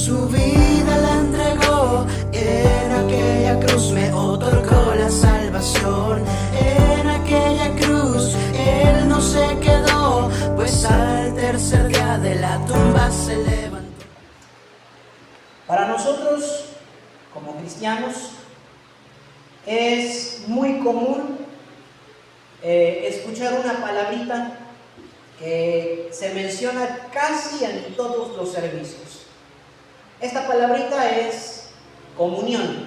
su vida la entregó. En aquella cruz me otorgó la salvación. En aquella cruz Él no se quedó, pues al tercer día de la tumba se levantó. Para nosotros, como cristianos, es muy común escuchar una palabrita que se menciona casi en todos los servicios. Esta palabrita es comunión,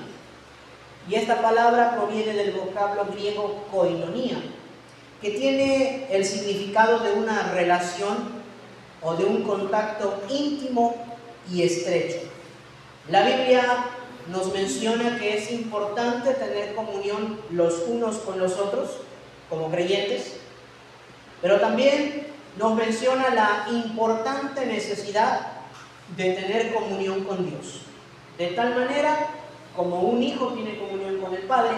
y esta palabra proviene del vocablo griego koinonía, que tiene el significado de una relación o de un contacto íntimo y estrecho. La Biblia nos menciona que es importante tener comunión los unos con los otros como creyentes, pero también nos menciona la importante necesidad de tener comunión con Dios. De tal manera, como un hijo tiene comunión con el Padre,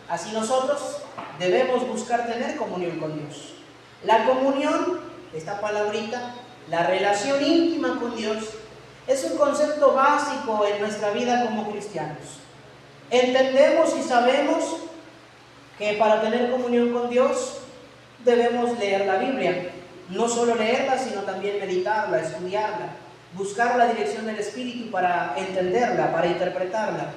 así nosotros debemos buscar tener comunión con Dios. La comunión, esta palabrita, la relación íntima con Dios, es un concepto básico en nuestra vida como cristianos. Entendemos y sabemos que para tener comunión con Dios debemos leer la Biblia. No solo leerla, sino también meditarla, estudiarla, buscar la dirección del Espíritu para entenderla, para interpretarla.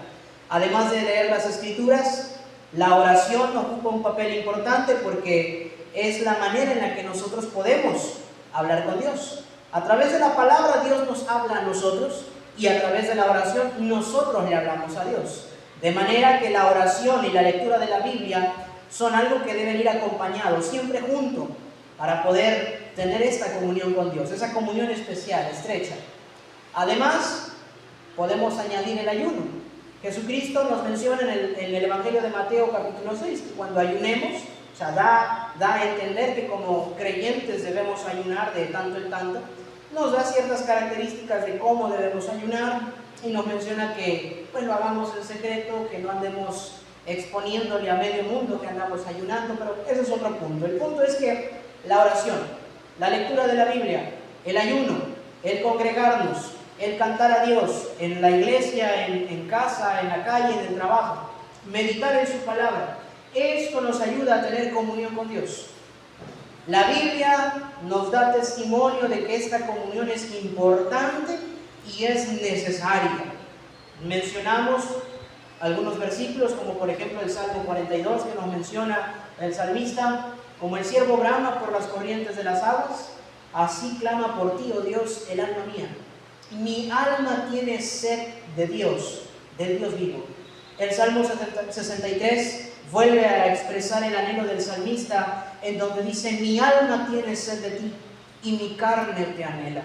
Además de leer las Escrituras, la oración ocupa un papel importante porque es la manera en la que nosotros podemos hablar con Dios. A través de la palabra Dios nos habla a nosotros, y a través de la oración nosotros le hablamos a Dios. De manera que la oración y la lectura de la Biblia son algo que deben ir acompañados, siempre juntos, para poder tener esta comunión con Dios, esa comunión especial, estrecha. Además, podemos añadir el ayuno. Jesucristo nos menciona en el Evangelio de Mateo capítulo 6, que cuando ayunemos, o sea, da a entender que como creyentes debemos ayunar de tanto en tanto. Nos da ciertas características de cómo debemos ayunar, y nos menciona que pues lo hagamos en secreto, que no andemos exponiéndole a medio mundo que andamos ayunando, pero ese es otro punto. El punto es que la oración, la lectura de la Biblia, el ayuno, el congregarnos, el cantar a Dios en la iglesia, en casa, en la calle, en el trabajo, meditar en su palabra, esto nos ayuda a tener comunión con Dios. La Biblia nos da testimonio de que esta comunión es importante y es necesaria. Mencionamos algunos versículos, como por ejemplo el Salmo 42, que nos menciona el salmista: como el ciervo brama por las corrientes de las aguas, así clama por ti, oh Dios, el alma mía. Mi alma tiene sed de Dios, del Dios vivo. El Salmo 63 vuelve a expresar el anhelo del salmista, en donde dice: mi alma tiene sed de ti y mi carne te anhela.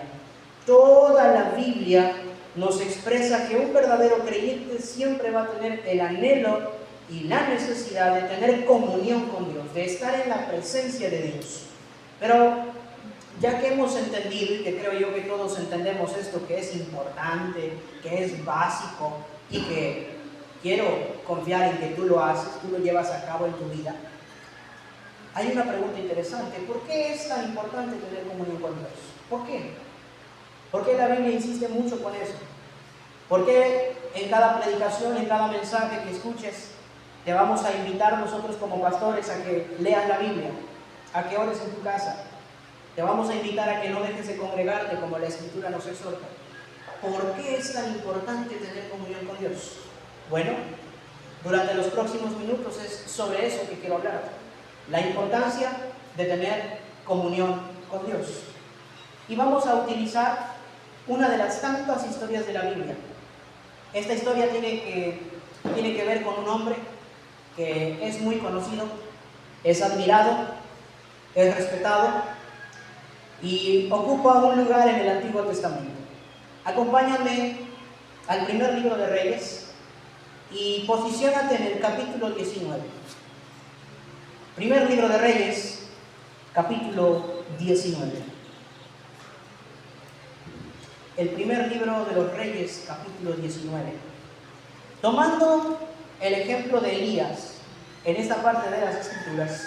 Toda la Biblia nos expresa que un verdadero creyente siempre va a tener el anhelo y la necesidad de tener comunión con Dios, de estar en la presencia de Dios. Pero ya que hemos entendido, y que creo yo que todos entendemos esto, que es importante, que es básico, y que quiero confiar en que tú lo haces, tú lo llevas a cabo en tu vida, hay una pregunta interesante: ¿por qué es tan importante tener comunión con Dios? ¿Por qué? ¿Por qué la Biblia insiste mucho con eso? ¿Por qué en cada predicación, en cada mensaje que escuches, te vamos a invitar nosotros como pastores a que leas la Biblia, a que ores en tu casa? Te vamos a invitar a que no dejes de congregarte como la Escritura nos exhorta. ¿Por qué es tan importante tener comunión con Dios? Bueno, durante los próximos minutos es sobre eso que quiero hablar. La importancia de tener comunión con Dios. Y vamos a utilizar una de las tantas historias de la Biblia. Esta historia tiene que ver con un hombre que es muy conocido, es admirado, es respetado y ocupa un lugar en el Antiguo Testamento. Acompáñame al primer libro de Reyes y posiciónate en el capítulo 19. Primer libro de Reyes, capítulo 19. El primer libro de los Reyes, capítulo 19. Tomando el ejemplo de Elías en esta parte de las Escrituras,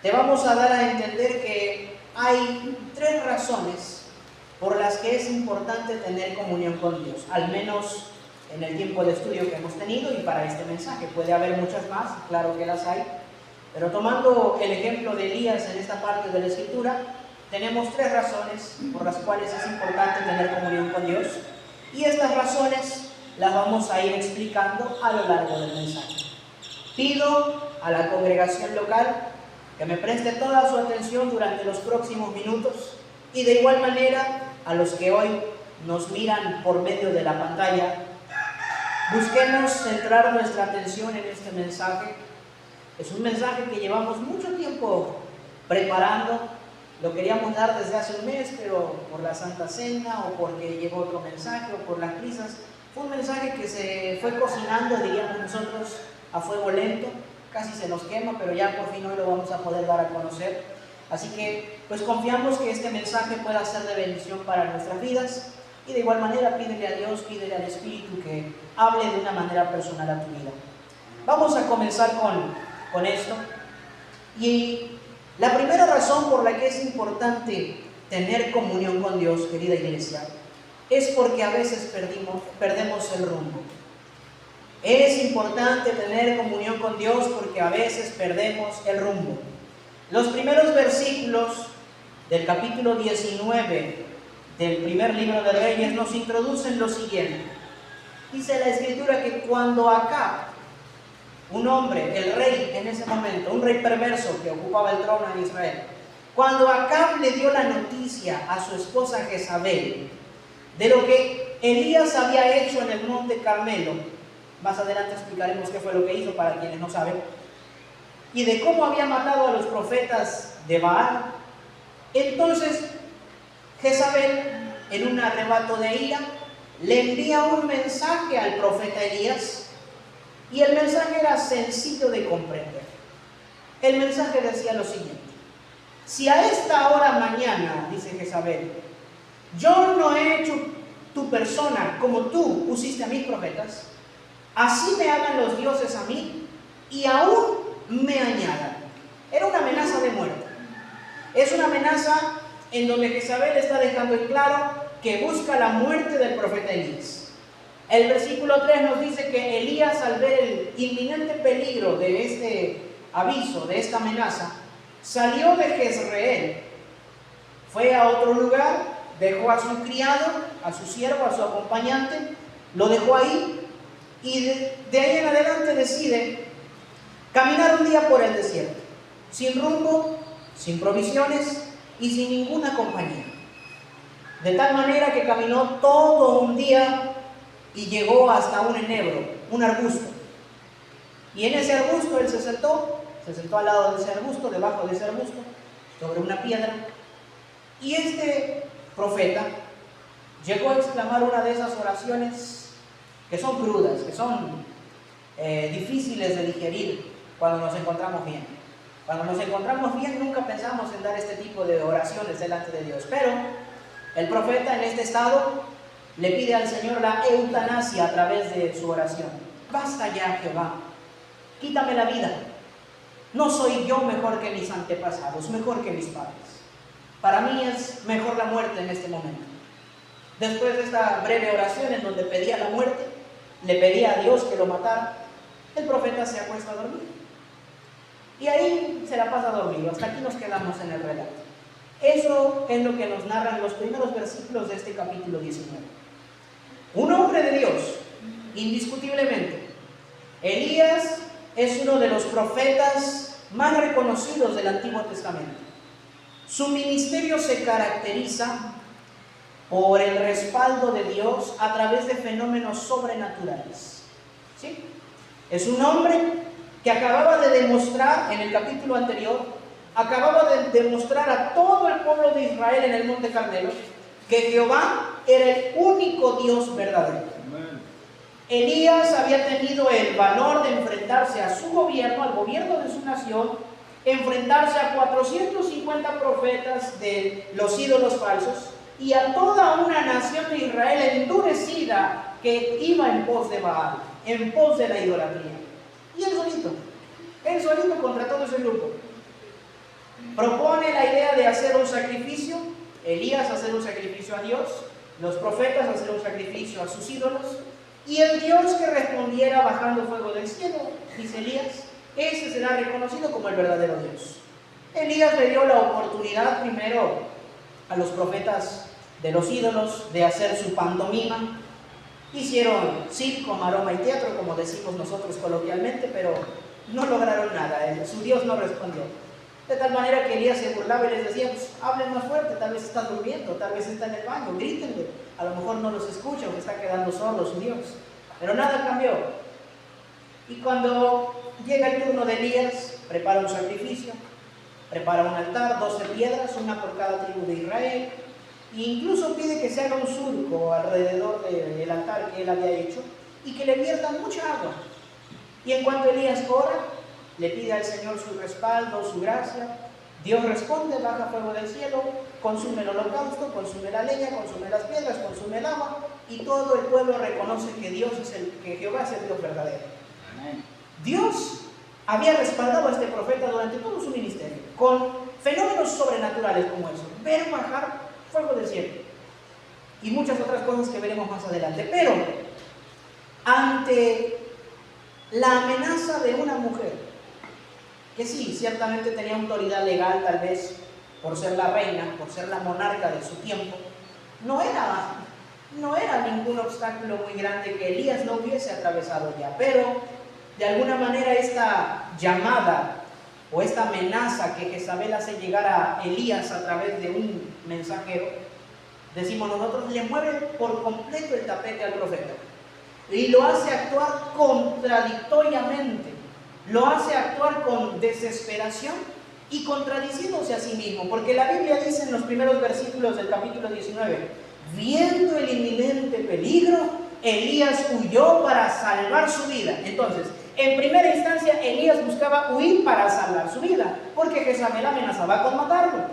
te vamos a dar a entender que hay tres razones por las que es importante tener comunión con Dios, al menos en el tiempo de estudio que hemos tenido y para este mensaje. Puede haber muchas más, claro que las hay, pero tomando el ejemplo de Elías en esta parte de la Escritura, tenemos 3 razones por las cuales es importante tener comunión con Dios, y estas razones las vamos a ir explicando a lo largo del mensaje. Pido a la congregación local que me preste toda su atención durante los próximos minutos, y de igual manera a los que hoy nos miran por medio de la pantalla, busquemos centrar nuestra atención en este mensaje. Es un mensaje que llevamos mucho tiempo preparando, lo queríamos dar desde hace un mes, pero por la Santa Cena o porque llegó otro mensaje o por las prisas, fue un mensaje que se fue cocinando, diríamos nosotros, a fuego lento, casi se nos quema, pero ya por fin hoy lo vamos a poder dar a conocer. Así que pues confiamos que este mensaje pueda ser de bendición para nuestras vidas, y de igual manera pídele a Dios, pídele al Espíritu que hable de una manera personal a tu vida. Vamos a comenzar con esto, y la primera razón por la que es importante tener comunión con Dios, querida iglesia, es porque a veces perdemos el rumbo. Es importante tener comunión con Dios porque a veces perdemos el rumbo. Los primeros versículos del capítulo 19 del primer libro de Reyes nos introducen lo siguiente. Dice la Escritura que cuando Acab, un hombre, el rey en ese momento, un rey perverso que ocupaba el trono en Israel, cuando Acab le dio la noticia a su esposa Jezabel de lo que Elías había hecho en el monte Carmelo, más adelante explicaremos qué fue lo que hizo para quienes no saben, y de cómo había matado a los profetas de Baal, entonces Jezabel, en un arrebato de ira, le envía un mensaje al profeta Elías, y el mensaje era sencillo de comprender. El mensaje decía lo siguiente: si a esta hora mañana, dice Jezabel, yo no he hecho tu persona como tú pusiste a mis profetas, así me hagan los dioses a mí y aún me añadan. Era una amenaza de muerte. Es una amenaza en donde Jezabel está dejando en claro que busca la muerte del profeta Elías. El versículo 3 nos dice que Elías, al ver el inminente peligro de este aviso, de esta amenaza, salió de Jezreel, fue a otro lugar, dejó a su criado, a su siervo, a su acompañante, lo dejó ahí, y de ahí en adelante decide caminar un día por el desierto, sin rumbo, sin provisiones y sin ninguna compañía. De tal manera que caminó todo un día y llegó hasta un enebro, un arbusto. Y en ese arbusto él se sentó al lado de ese arbusto, debajo de ese arbusto, sobre una piedra. Y este profeta llegó a exclamar una de esas oraciones que son crudas, que son difíciles de digerir cuando nos encontramos bien. Cuando nos encontramos bien nunca pensamos en dar este tipo de oraciones delante de Dios. Pero el profeta en este estado le pide al Señor la eutanasia a través de su oración. Basta ya, Jehová, quítame la vida. No soy yo mejor que mis antepasados, mejor que mis padres. Para mí es mejor la muerte en este momento. Después de esta breve oración en donde pedía la muerte, le pedía a Dios que lo matara, el profeta se acuesta a dormir. Y ahí se la pasa dormido. Hasta aquí nos quedamos en el relato. Eso es lo que nos narran los primeros versículos de este capítulo 19. Un hombre de Dios, indiscutiblemente. Elías es uno de los profetas más reconocidos del Antiguo Testamento. Su ministerio se caracteriza por el respaldo de Dios a través de fenómenos sobrenaturales. ¿Sí? Es un hombre que acababa de demostrar, en el capítulo anterior, acababa de demostrar a todo el pueblo de Israel en el monte Carmelo que Jehová era el único Dios verdadero. Amén. Elías había tenido el valor de enfrentarse a su gobierno, al gobierno de su nación, enfrentarse a 450 profetas de los ídolos falsos y a toda una nación de Israel endurecida que iba en pos de Baal, en pos de la idolatría. Y él solito contra todo ese grupo propone la idea de hacer un sacrificio Elías hacer un sacrificio a Dios, los profetas hacer un sacrificio a sus ídolos, y el Dios que respondiera bajando fuego del cielo, dice Elías, ese será reconocido como el verdadero Dios. Elías le dio la oportunidad primero a los profetas de los ídolos de hacer su pantomima. Hicieron circo, maroma y teatro, como decimos nosotros coloquialmente, pero no lograron nada, su Dios no respondió. De tal manera que Elías se burlaba y les decía, pues hablen más fuerte, tal vez está durmiendo, tal vez está en el baño, grítenle, a lo mejor no los escucha o que está quedando sordo su Dios. Pero nada cambió. Y cuando llega el turno de Elías, prepara un sacrificio, prepara un altar, 12 piedras, una por cada tribu de Israel, e incluso pide que se haga un surco alrededor del altar que él había hecho y que le viertan mucha agua. Y en cuanto Elías ora, le pide al Señor su respaldo, su gracia, Dios responde, baja fuego del cielo, consume el holocausto, consume la leña, consume las piedras, consume el agua, y todo el pueblo reconoce que que Jehová es el Dios verdadero. Amén. Dios había respaldado a este profeta durante todo su ministerio, con fenómenos sobrenaturales como eso, ver bajar fuego del cielo, y muchas otras cosas que veremos más adelante. Pero, ante la amenaza de una mujer, que sí, ciertamente tenía autoridad legal, tal vez por ser la reina, por ser la monarca de su tiempo, no era ningún obstáculo muy grande que Elías no hubiese atravesado ya, pero de alguna manera esta llamada o esta amenaza que Jezabel hace llegar a Elías a través de un mensajero, decimos nosotros, le mueve por completo el tapete al profeta y lo hace actuar contradictoriamente. Lo hace actuar con desesperación y contradiciéndose a sí mismo, porque la Biblia dice en los primeros versículos del capítulo 19, viendo el inminente peligro, Elías huyó para salvar su vida. Entonces, en primera instancia, Elías buscaba huir para salvar su vida, porque Jezabel amenazaba con matarlo.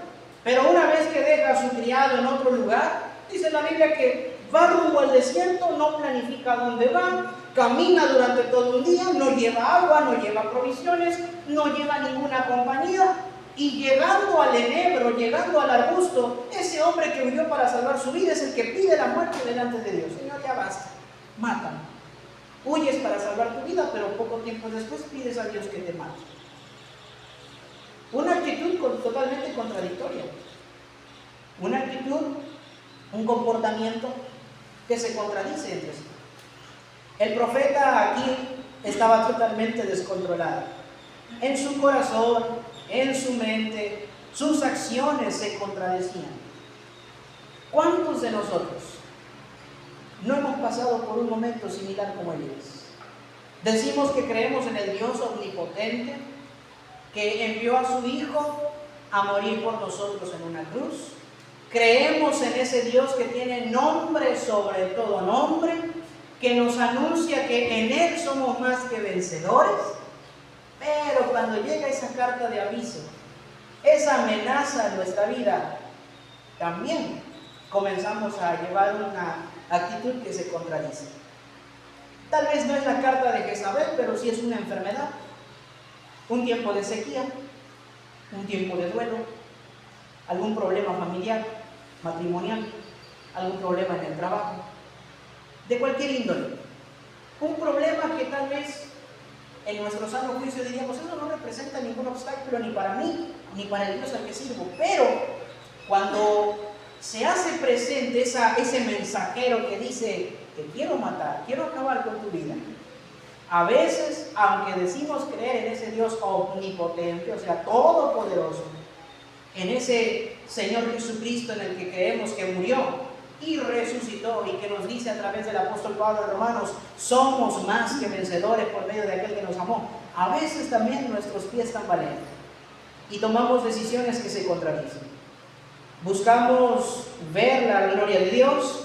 Pero una vez que deja a su criado en otro lugar, dice la Biblia que va rumbo al desierto, no planifica dónde va, camina durante todo un día, no lleva agua, no lleva provisiones, no lleva ninguna compañía, y llegando al enebro, llegando al arbusto, ese hombre que huyó para salvar su vida es el que pide la muerte delante de Dios. Señor, ya basta, mátame. Huyes para salvar tu vida, pero poco tiempo después pides a Dios que te mate. Una actitud totalmente contradictoria. Una actitud, un comportamiento que se contradice entre sí. El profeta aquí estaba totalmente descontrolado. En su corazón, en su mente, sus acciones se contradecían. ¿Cuántos de nosotros no hemos pasado por un momento similar como Elías? Decimos que creemos en el Dios omnipotente, que envió a su Hijo a morir por nosotros en una cruz. Creemos en ese Dios que tiene nombre sobre todo nombre, que nos anuncia que en Él somos más que vencedores. Pero cuando llega esa carta de aviso, esa amenaza en nuestra vida, también comenzamos a llevar una actitud que se contradice. Tal vez no es la carta de Jezabel, pero sí es una enfermedad, un tiempo de sequía, un tiempo de duelo, algún problema familiar, matrimonial, algún problema en el trabajo, de cualquier índole. Un problema que tal vez en nuestro sano juicio diríamos, eso no representa ningún obstáculo ni para mí, ni para el Dios al que sirvo. Pero cuando se hace presente ese mensajero que dice, te quiero matar, quiero acabar con tu vida, a veces, aunque decimos creer en ese Dios omnipotente, o sea, todopoderoso, en ese Señor Jesucristo en el que creemos que murió y resucitó, y que nos dice a través del apóstol Pablo en Romanos, somos más que vencedores por medio de aquel que nos amó, a veces también nuestros pies tambalean y tomamos decisiones que se contradicen. Buscamos ver la gloria de Dios,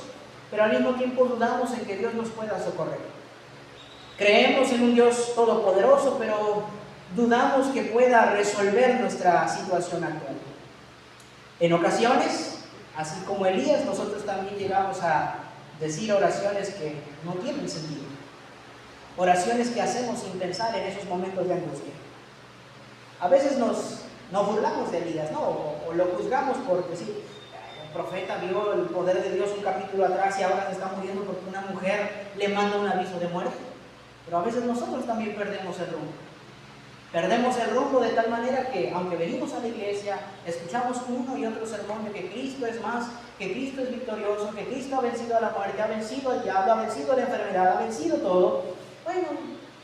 pero al mismo tiempo dudamos en que Dios nos pueda socorrer. Creemos en un Dios todopoderoso, pero dudamos que pueda resolver nuestra situación actual. En ocasiones, así como Elías, nosotros también llegamos a decir oraciones que no tienen sentido. Oraciones que hacemos sin pensar en esos momentos de angustia. A veces nos burlamos de Elías, ¿no? O lo juzgamos por decir, profeta vio el poder de Dios un capítulo atrás y ahora se está muriendo porque una mujer le manda un aviso de muerte. Pero a veces nosotros también perdemos el rumbo. Perdemos el rumbo de tal manera que, aunque venimos a la iglesia, escuchamos uno y otro sermón de que Cristo es más, que Cristo es victorioso, que Cristo ha vencido a la muerte, ha vencido al diablo, ha vencido a la enfermedad, ha vencido todo. Bueno,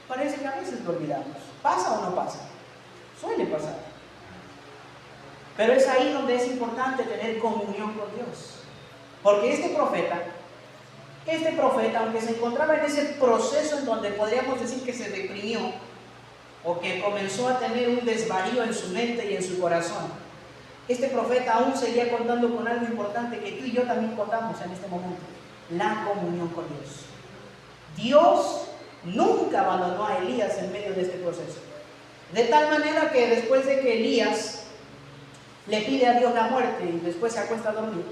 parece que a veces lo olvidamos. ¿Pasa o no pasa? Suele pasar. Pero es ahí donde es importante tener comunión con Dios. Porque este profeta, aunque se encontraba en ese proceso en donde podríamos decir que se deprimió, o que comenzó a tener un desvarío en su mente y en su corazón, este profeta aún seguía contando con algo importante que tú y yo también contamos en este momento: la comunión con Dios. Dios nunca abandonó a Elías en medio de este proceso. De tal manera que después de que Elías le pide a Dios la muerte y después se acuesta a dormir,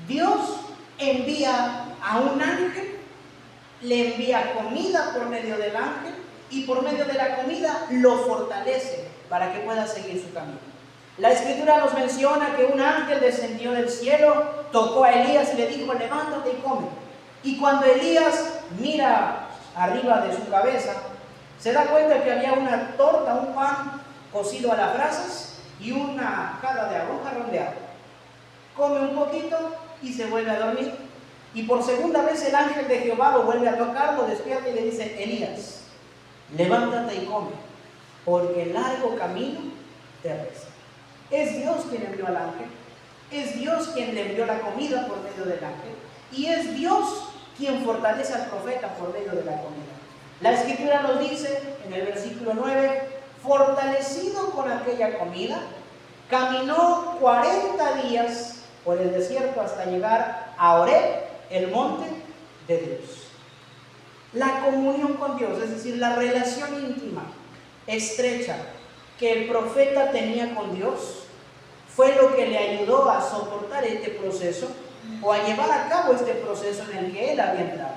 Dios envía a un ángel, le envía comida por medio del ángel, y por medio de la comida lo fortalece para que pueda seguir su camino. La Escritura nos menciona que un ángel descendió del cielo, tocó a Elías y le dijo: levántate y come. Y cuando Elías mira arriba de su cabeza, se da cuenta que había una torta, un pan cocido a las brasas y una jarra de agua, un jarrón de agua. Come un poquito y se vuelve a dormir. Y por segunda vez el ángel de Jehová lo vuelve a tocar, lo despierta y le dice: Elías, levántate y come, porque el largo camino te resta. Es Dios quien envió al ángel, es Dios quien le envió la comida por medio del ángel, y es Dios quien fortalece al profeta por medio de la comida. La Escritura nos dice en el versículo 9: fortalecido con aquella comida, caminó 40 días por el desierto hasta llegar a Horeb, el monte de Dios. La comunión con Dios, es decir, la relación íntima, estrecha, que el profeta tenía con Dios, fue lo que le ayudó a soportar este proceso o a llevar a cabo este proceso en el que él había entrado.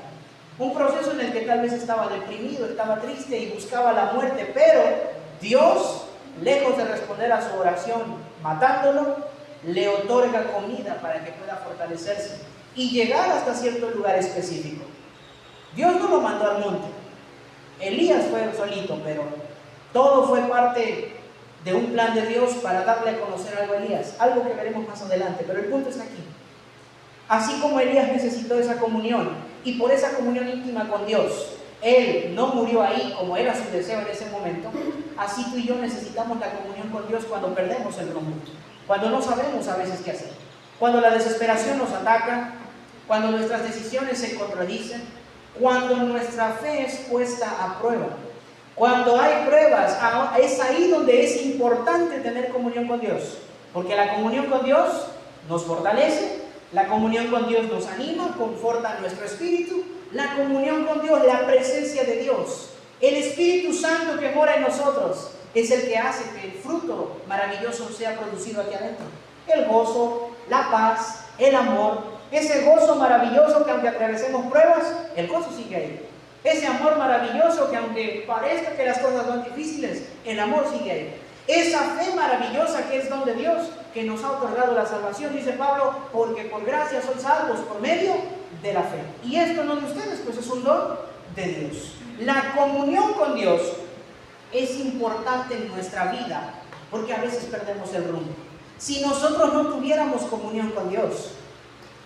Un proceso en el que tal vez estaba deprimido, estaba triste y buscaba la muerte, pero Dios, lejos de responder a su oración matándolo, le otorga comida para que pueda fortalecerse y llegar hasta cierto lugar específico. Dios no lo mandó al monte. Elías fue solito, pero todo fue parte de un plan de Dios para darle a conocer algo a Elías, algo que veremos más adelante, pero el punto está aquí. Así como Elías necesitó esa comunión, y por esa comunión íntima con Dios, él no murió ahí como era su deseo en ese momento, así tú y yo necesitamos la comunión con Dios cuando perdemos el rumbo, cuando no sabemos a veces qué hacer, cuando la desesperación nos ataca, cuando nuestras decisiones se contradicen, cuando nuestra fe es puesta a prueba. Cuando hay pruebas, es ahí donde es importante tener comunión con Dios, porque la comunión con Dios nos fortalece, la comunión con Dios nos anima, conforta nuestro espíritu, la comunión con Dios, la presencia de Dios, el Espíritu Santo que mora en nosotros, es el que hace que el fruto maravilloso sea producido aquí adentro. El gozo, la paz, el amor, ese gozo maravilloso que aunque atravesemos pruebas, el gozo sigue ahí. Ese amor maravilloso que aunque parezca que las cosas van difíciles, el amor sigue ahí. Esa fe maravillosa que es don de Dios, que nos ha otorgado la salvación, dice Pablo, porque por gracia sois salvos por medio de la fe. Y esto no de ustedes, pues es un don de Dios. La comunión con Dios es importante en nuestra vida, porque a veces perdemos el rumbo. Si nosotros no tuviéramos comunión con Dios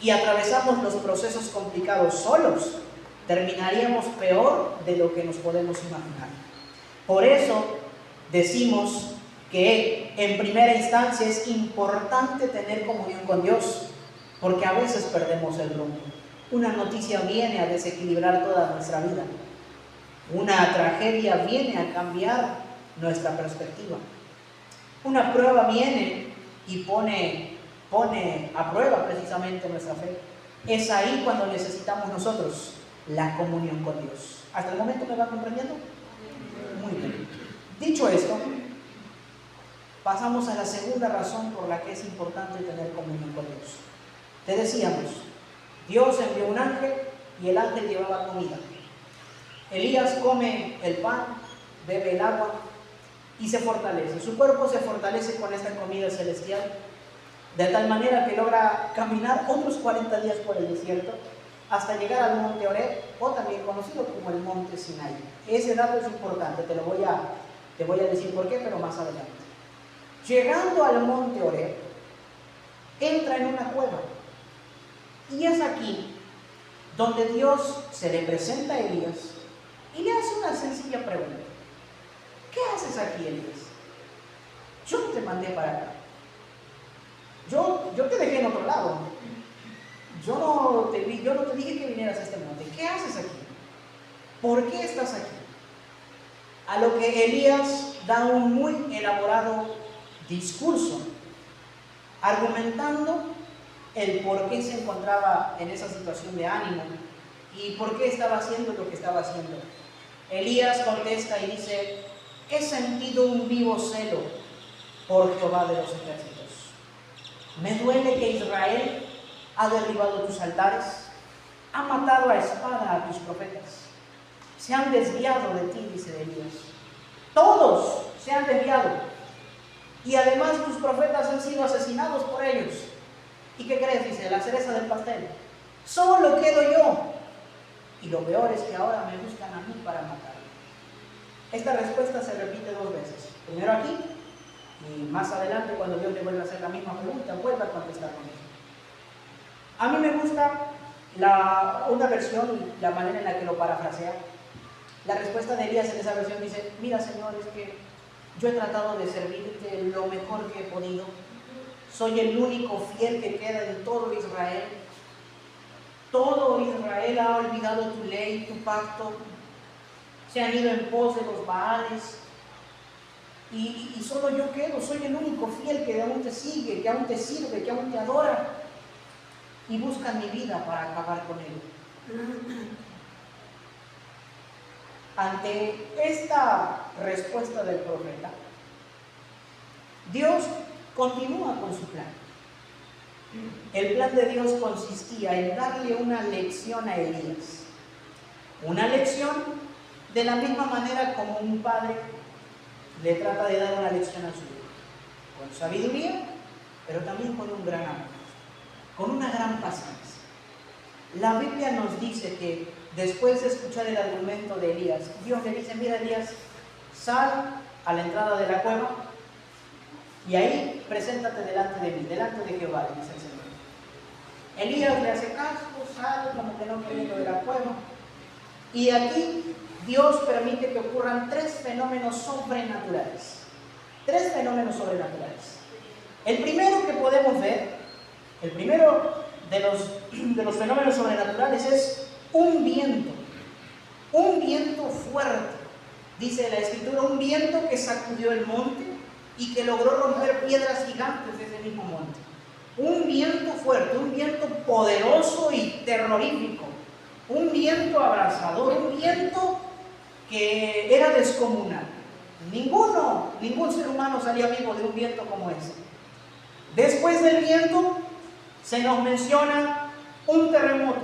y atravesamos los procesos complicados solos, terminaríamos peor de lo que nos podemos imaginar. Por eso decimos que en primera instancia es importante tener comunión con Dios, porque a veces perdemos el rumbo. Una noticia viene a desequilibrar toda nuestra vida. Una tragedia viene a cambiar nuestra perspectiva. Una prueba viene y pone a prueba precisamente nuestra fe. Es ahí cuando necesitamos nosotros la comunión con Dios. ¿Hasta el momento me va comprendiendo? Muy bien. Dicho esto, pasamos a la segunda razón por la que es importante tener comunión con Dios. Te decíamos, Dios envió un ángel y el ángel llevaba comida. Elías come el pan, bebe el agua y se fortalece. Su cuerpo se fortalece con esta comida celestial. de tal manera que logra caminar otros 40 días por el desierto hasta llegar al monte Horeb, o también conocido como el monte Sinaí. Ese dato es importante, te voy a decir por qué, pero más adelante. Llegando al monte Horeb, entra en una cueva, y es aquí donde Dios se le presenta a Elías y le hace una sencilla pregunta. ¿Qué haces aquí, Elías? Yo no te mandé para acá. Yo te dejé en otro lado. Yo no te dije que vinieras a este monte. ¿Qué haces aquí? ¿Por qué estás aquí? A lo que Elías da un muy elaborado discurso, argumentando el por qué se encontraba en esa situación de ánimo y por qué estaba haciendo lo que estaba haciendo. Elías contesta y dice: he sentido un vivo celo por Jehová de los ejércitos. Me duele que Israel ha derribado tus altares, ha matado a espada a tus profetas. Se han desviado de ti, dice Elías. Todos se han desviado. Y además tus profetas han sido asesinados por ellos. ¿Y qué crees? Dice, la cereza del pastel. Solo quedo yo. Y lo peor es que ahora me buscan a mí para matarme. Esta respuesta se repite 2 veces. Primero aquí, y más adelante cuando Dios le vuelve a hacer la misma pregunta, vuelve a contestar con eso. A mí me gusta una versión, la manera en la que lo parafrasea. La respuesta de Elías en esa versión dice: mira, Señor, es que yo he tratado de servirte lo mejor que he podido. Soy el único fiel que queda en todo Israel. Todo Israel ha olvidado tu ley, tu pacto. Se han ido en pos de los Baales. Y solo yo quedo. Soy el único fiel que aún te sigue, que aún te sirve, que aún te adora. Y buscan mi vida para acabar con él. Ante esta respuesta del profeta, Dios continúa con su plan. El plan de Dios consistía en darle una lección a Elías. Una lección de la misma manera como un padre le trata de dar una lección a su hijo. Con sabiduría, pero también con un gran amor. Con una gran paciencia. La Biblia nos dice que después de escuchar el argumento de Elías, Dios le dice: mira, Elías, sal a la entrada de la cueva y ahí preséntate delante de mí, delante de Jehová, le dice el Señor. Elías le hace caso, sale como que no queriendo de la cueva, y aquí Dios permite que ocurran 3 fenómenos sobrenaturales. 3 fenómenos sobrenaturales. El primero que podemos ver, el primero de los fenómenos sobrenaturales es un viento fuerte. Dice la Escritura, un viento que sacudió el monte y que logró romper piedras gigantes de ese mismo monte. Un viento fuerte, un viento poderoso y terrorífico, un viento abrasador, un viento que era descomunal. Ningún ser humano salía vivo de un viento como ese. Después del viento se nos menciona un terremoto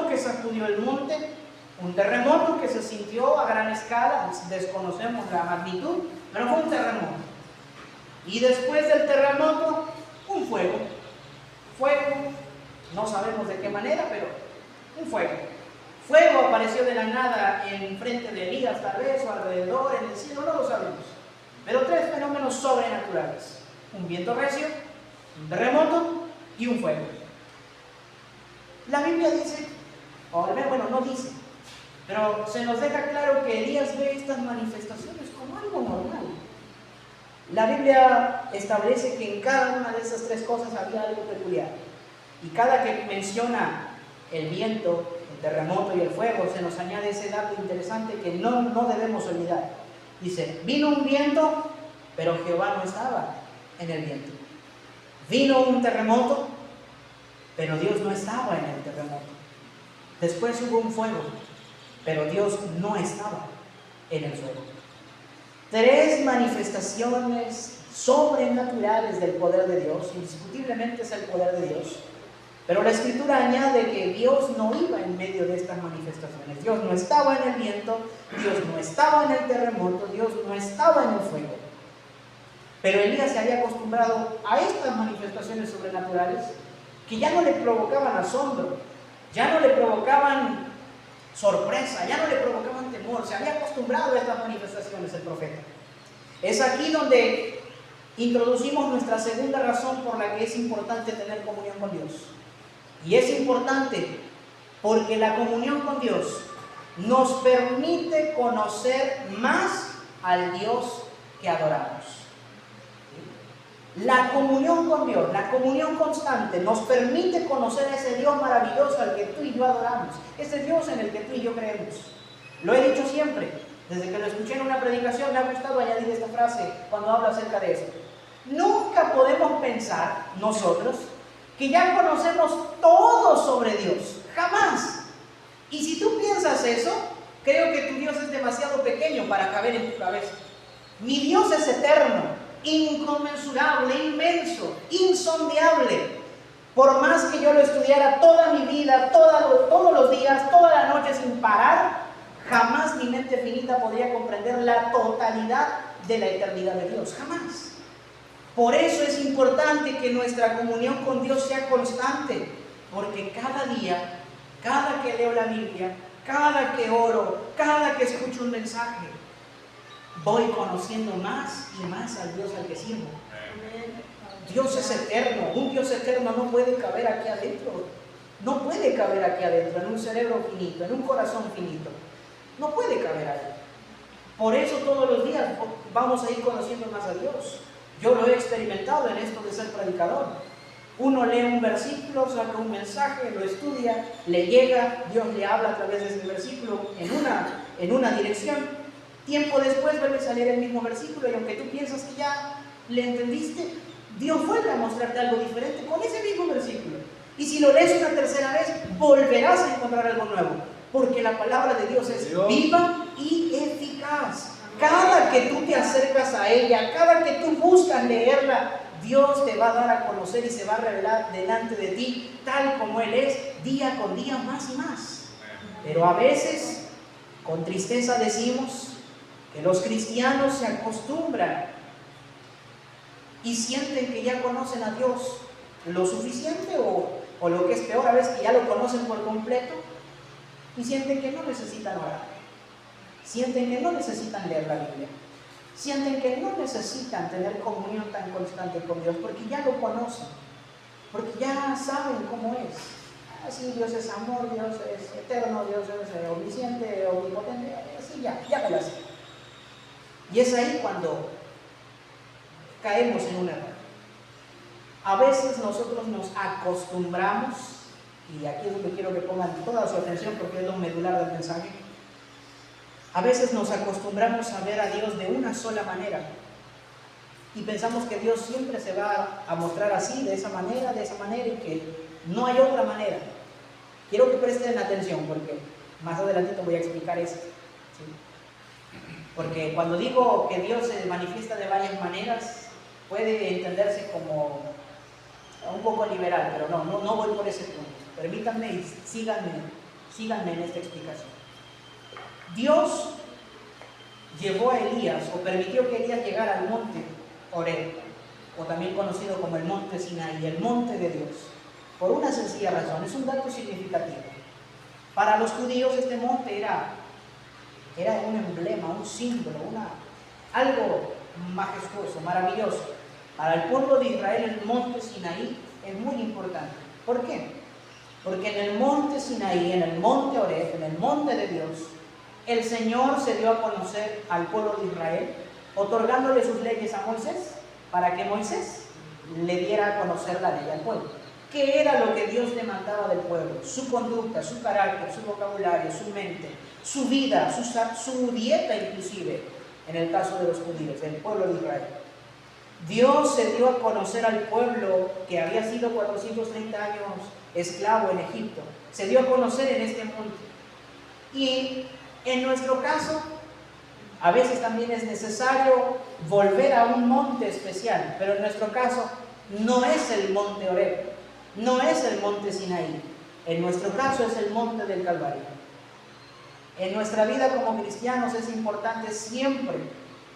que sacudió el monte, un terremoto que se sintió a gran escala, desconocemos la magnitud, pero fue un terremoto. Y después del terremoto, un fuego, no sabemos de qué manera, pero un fuego apareció de la nada en frente de Elías, tal vez, o alrededor, en el cielo, no lo sabemos, pero 3 fenómenos sobrenaturales: un viento recio, un terremoto y un fuego. La Biblia dice, no dice, pero se nos deja claro que Elías ve estas manifestaciones como algo normal. La Biblia establece que en cada una de esas 3 cosas había algo peculiar. Y cada que menciona el viento, el terremoto y el fuego, se nos añade ese dato interesante que no debemos olvidar. Dice, vino un viento, pero Jehová no estaba en el viento. Vino un terremoto, pero Dios no estaba en el terremoto. Después hubo un fuego, pero Dios no estaba en el fuego. 3 manifestaciones sobrenaturales del poder de Dios. Indiscutiblemente es el poder de Dios. Pero la Escritura añade que Dios no iba en medio de estas manifestaciones. Dios no estaba en el viento, Dios no estaba en el terremoto, Dios no estaba en el fuego. Pero Elías se había acostumbrado a estas manifestaciones sobrenaturales que ya no le provocaban asombro, ya no le provocaban sorpresa, ya no le provocaban temor. Se había acostumbrado a estas manifestaciones el profeta. Es aquí donde introducimos nuestra segunda razón por la que es importante tener comunión con Dios. Y es importante porque la comunión con Dios nos permite conocer más al Dios que adoramos. La comunión con Dios, la comunión constante, nos permite conocer a ese Dios maravilloso al que tú y yo adoramos, ese Dios en el que tú y yo creemos. Lo he dicho siempre, desde que lo escuché en una predicación me ha gustado añadir esta frase cuando hablo acerca de esto. Nunca podemos pensar nosotros que ya conocemos todo sobre Dios, jamás. Y si tú piensas eso, creo que tu Dios es demasiado pequeño para caber en tu cabeza. Mi Dios es eterno, inconmensurable, inmenso, insondeable. Por más que yo lo estudiara toda mi vida, todos los días, toda la noche sin parar, jamás mi mente finita podría comprender la totalidad de la eternidad de Dios, jamás. Por eso es importante que nuestra comunión con Dios sea constante, porque cada día, cada que leo la Biblia, cada que oro, cada que escucho un mensaje, voy conociendo más y más al Dios al que sirvo. Dios es eterno. Un Dios eterno no puede caber aquí adentro. No puede caber aquí adentro, en un cerebro finito, en un corazón finito. No puede caber ahí. Por eso todos los días vamos a ir conociendo más a Dios. Yo lo he experimentado en esto de ser predicador. Uno lee un versículo, saca un mensaje, lo estudia, le llega, Dios le habla a través de ese versículo en una dirección. Tiempo después vuelve a salir el mismo versículo y aunque tú piensas que ya le entendiste, Dios vuelve a mostrarte algo diferente con ese mismo versículo. Y si lo lees una tercera vez, volverás a encontrar algo nuevo, porque la palabra de Dios es viva y eficaz. Cada que tú te acercas a ella, cada que tú buscas leerla, Dios te va a dar a conocer y se va a revelar delante de ti, tal como Él es, día con día, más y más. Pero a veces, con tristeza decimos que los cristianos se acostumbran y sienten que ya conocen a Dios lo suficiente o lo que es peor, a veces que ya lo conocen por completo y sienten que no necesitan orar. Sienten que no necesitan leer la Biblia. Sienten que no necesitan tener comunión tan constante con Dios porque ya lo conocen, porque ya saben cómo es. Así Dios es amor, Dios es eterno, Dios es omnisciente, omnipotente, así ya me lo sé. Y es ahí cuando caemos en un error. A veces nosotros nos acostumbramos, y aquí es donde quiero que pongan toda su atención porque es lo medular del mensaje. A veces nos acostumbramos a ver a Dios de una sola manera y pensamos que Dios siempre se va a mostrar así, de esa manera y que no hay otra manera. Quiero que presten atención porque más adelantito voy a explicar esto, ¿sí? Porque cuando digo que Dios se manifiesta de varias maneras, puede entenderse como un poco liberal, pero no voy por ese punto. Permítanme y síganme en esta explicación. Dios llevó a Elías, o permitió que Elías llegara al monte Horeb, o también conocido como el monte Sinaí, el monte de Dios, por una sencilla razón. Es un dato significativo. Para los judíos este monte era un emblema, un símbolo, algo majestuoso, maravilloso. Para el pueblo de Israel el monte Sinaí es muy importante. ¿Por qué? Porque en el monte Sinaí, en el monte Horeb, en el monte de Dios, el Señor se dio a conocer al pueblo de Israel, otorgándole sus leyes a Moisés, para que Moisés le diera a conocer la ley al pueblo. ¿Qué era lo que Dios demandaba del pueblo? Su conducta, su carácter, su vocabulario, su mente, su vida, su dieta inclusive, en el caso de los judíos, del pueblo de Israel. Dios se dio a conocer al pueblo que había sido 430 años esclavo en Egipto. Se dio a conocer en este monte. Y en nuestro caso, a veces también es necesario volver a un monte especial, pero en nuestro caso no es el monte Horeb, no es el monte Sinaí. En nuestro caso es el monte del Calvario. En nuestra vida como cristianos es importante siempre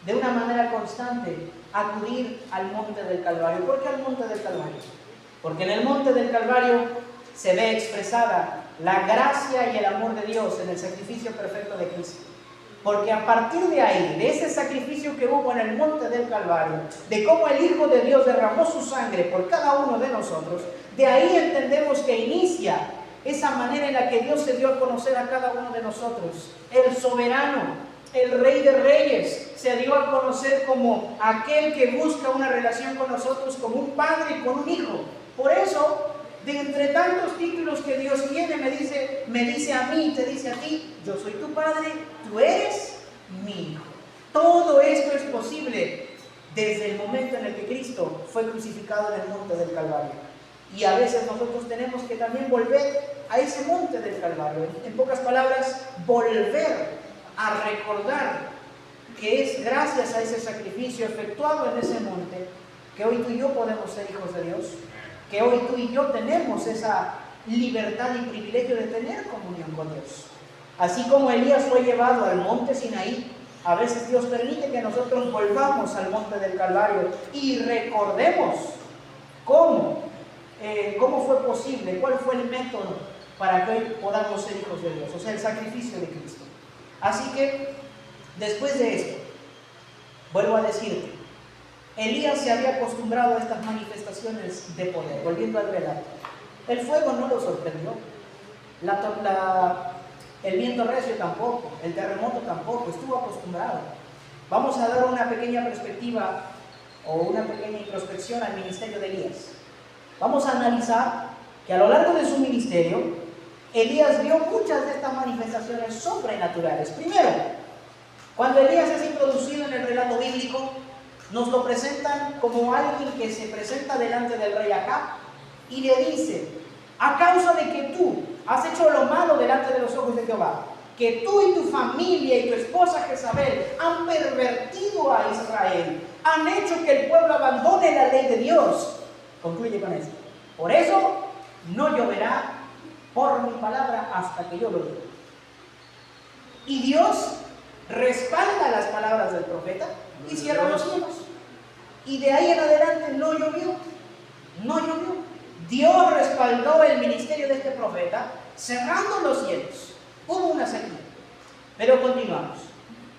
de una manera constante acudir al monte del Calvario. ¿Por qué al monte del Calvario? Porque en el monte del Calvario se ve expresada la gracia y el amor de Dios en el sacrificio perfecto de Cristo. Porque a partir de ahí, de ese sacrificio que hubo en el monte del Calvario, de cómo el Hijo de Dios derramó su sangre por cada uno de nosotros, de ahí entendemos que inicia esa manera en la que Dios se dio a conocer a cada uno de nosotros. El soberano, el Rey de Reyes, se dio a conocer como aquel que busca una relación con nosotros, como un padre y con un hijo. Por eso, de entre tantos títulos que Dios tiene, me dice a mí, te dice a ti: yo soy tu padre, tú eres mi hijo. Todo esto es posible desde el momento en el que Cristo fue crucificado en el monte del Calvario. Y a veces nosotros tenemos que también volver a ese monte del Calvario. En pocas palabras, volver a recordar que es gracias a ese sacrificio efectuado en ese monte que hoy tú y yo podemos ser hijos de Dios, que hoy tú y yo tenemos esa libertad y privilegio de tener comunión con Dios. Así como Elías fue llevado al monte Sinaí, a veces Dios permite que nosotros volvamos al monte del Calvario y recordemos cómo fue posible, cuál fue el método para que hoy podamos ser hijos de Dios, o sea, el sacrificio de Cristo. Así que, después de esto, vuelvo a decirte, Elías se había acostumbrado a estas manifestaciones de poder. Volviendo al relato, el fuego no lo sorprendió, el viento recio tampoco, el terremoto tampoco, estuvo acostumbrado. Vamos a dar una pequeña perspectiva o una pequeña introspección al ministerio de Elías. Vamos a analizar que a lo largo de su ministerio, Elías vio muchas de estas manifestaciones sobrenaturales. Primero, cuando Elías es introducido en el relato bíblico, nos lo presentan como alguien que se presenta delante del rey Acab y le dice: a causa de que tú has hecho lo malo delante de los ojos de Jehová, que tú y tu familia y tu esposa Jezabel han pervertido a Israel, han hecho que el pueblo abandone la ley de Dios. Concluye con esto: por eso no lloverá por mi palabra hasta que yo lo diga. Y Dios respalda las palabras del profeta y cierra los cielos. Y de ahí en adelante no llovió. Dios respaldó el ministerio de este profeta cerrando los cielos. Hubo una sequía. Pero continuamos.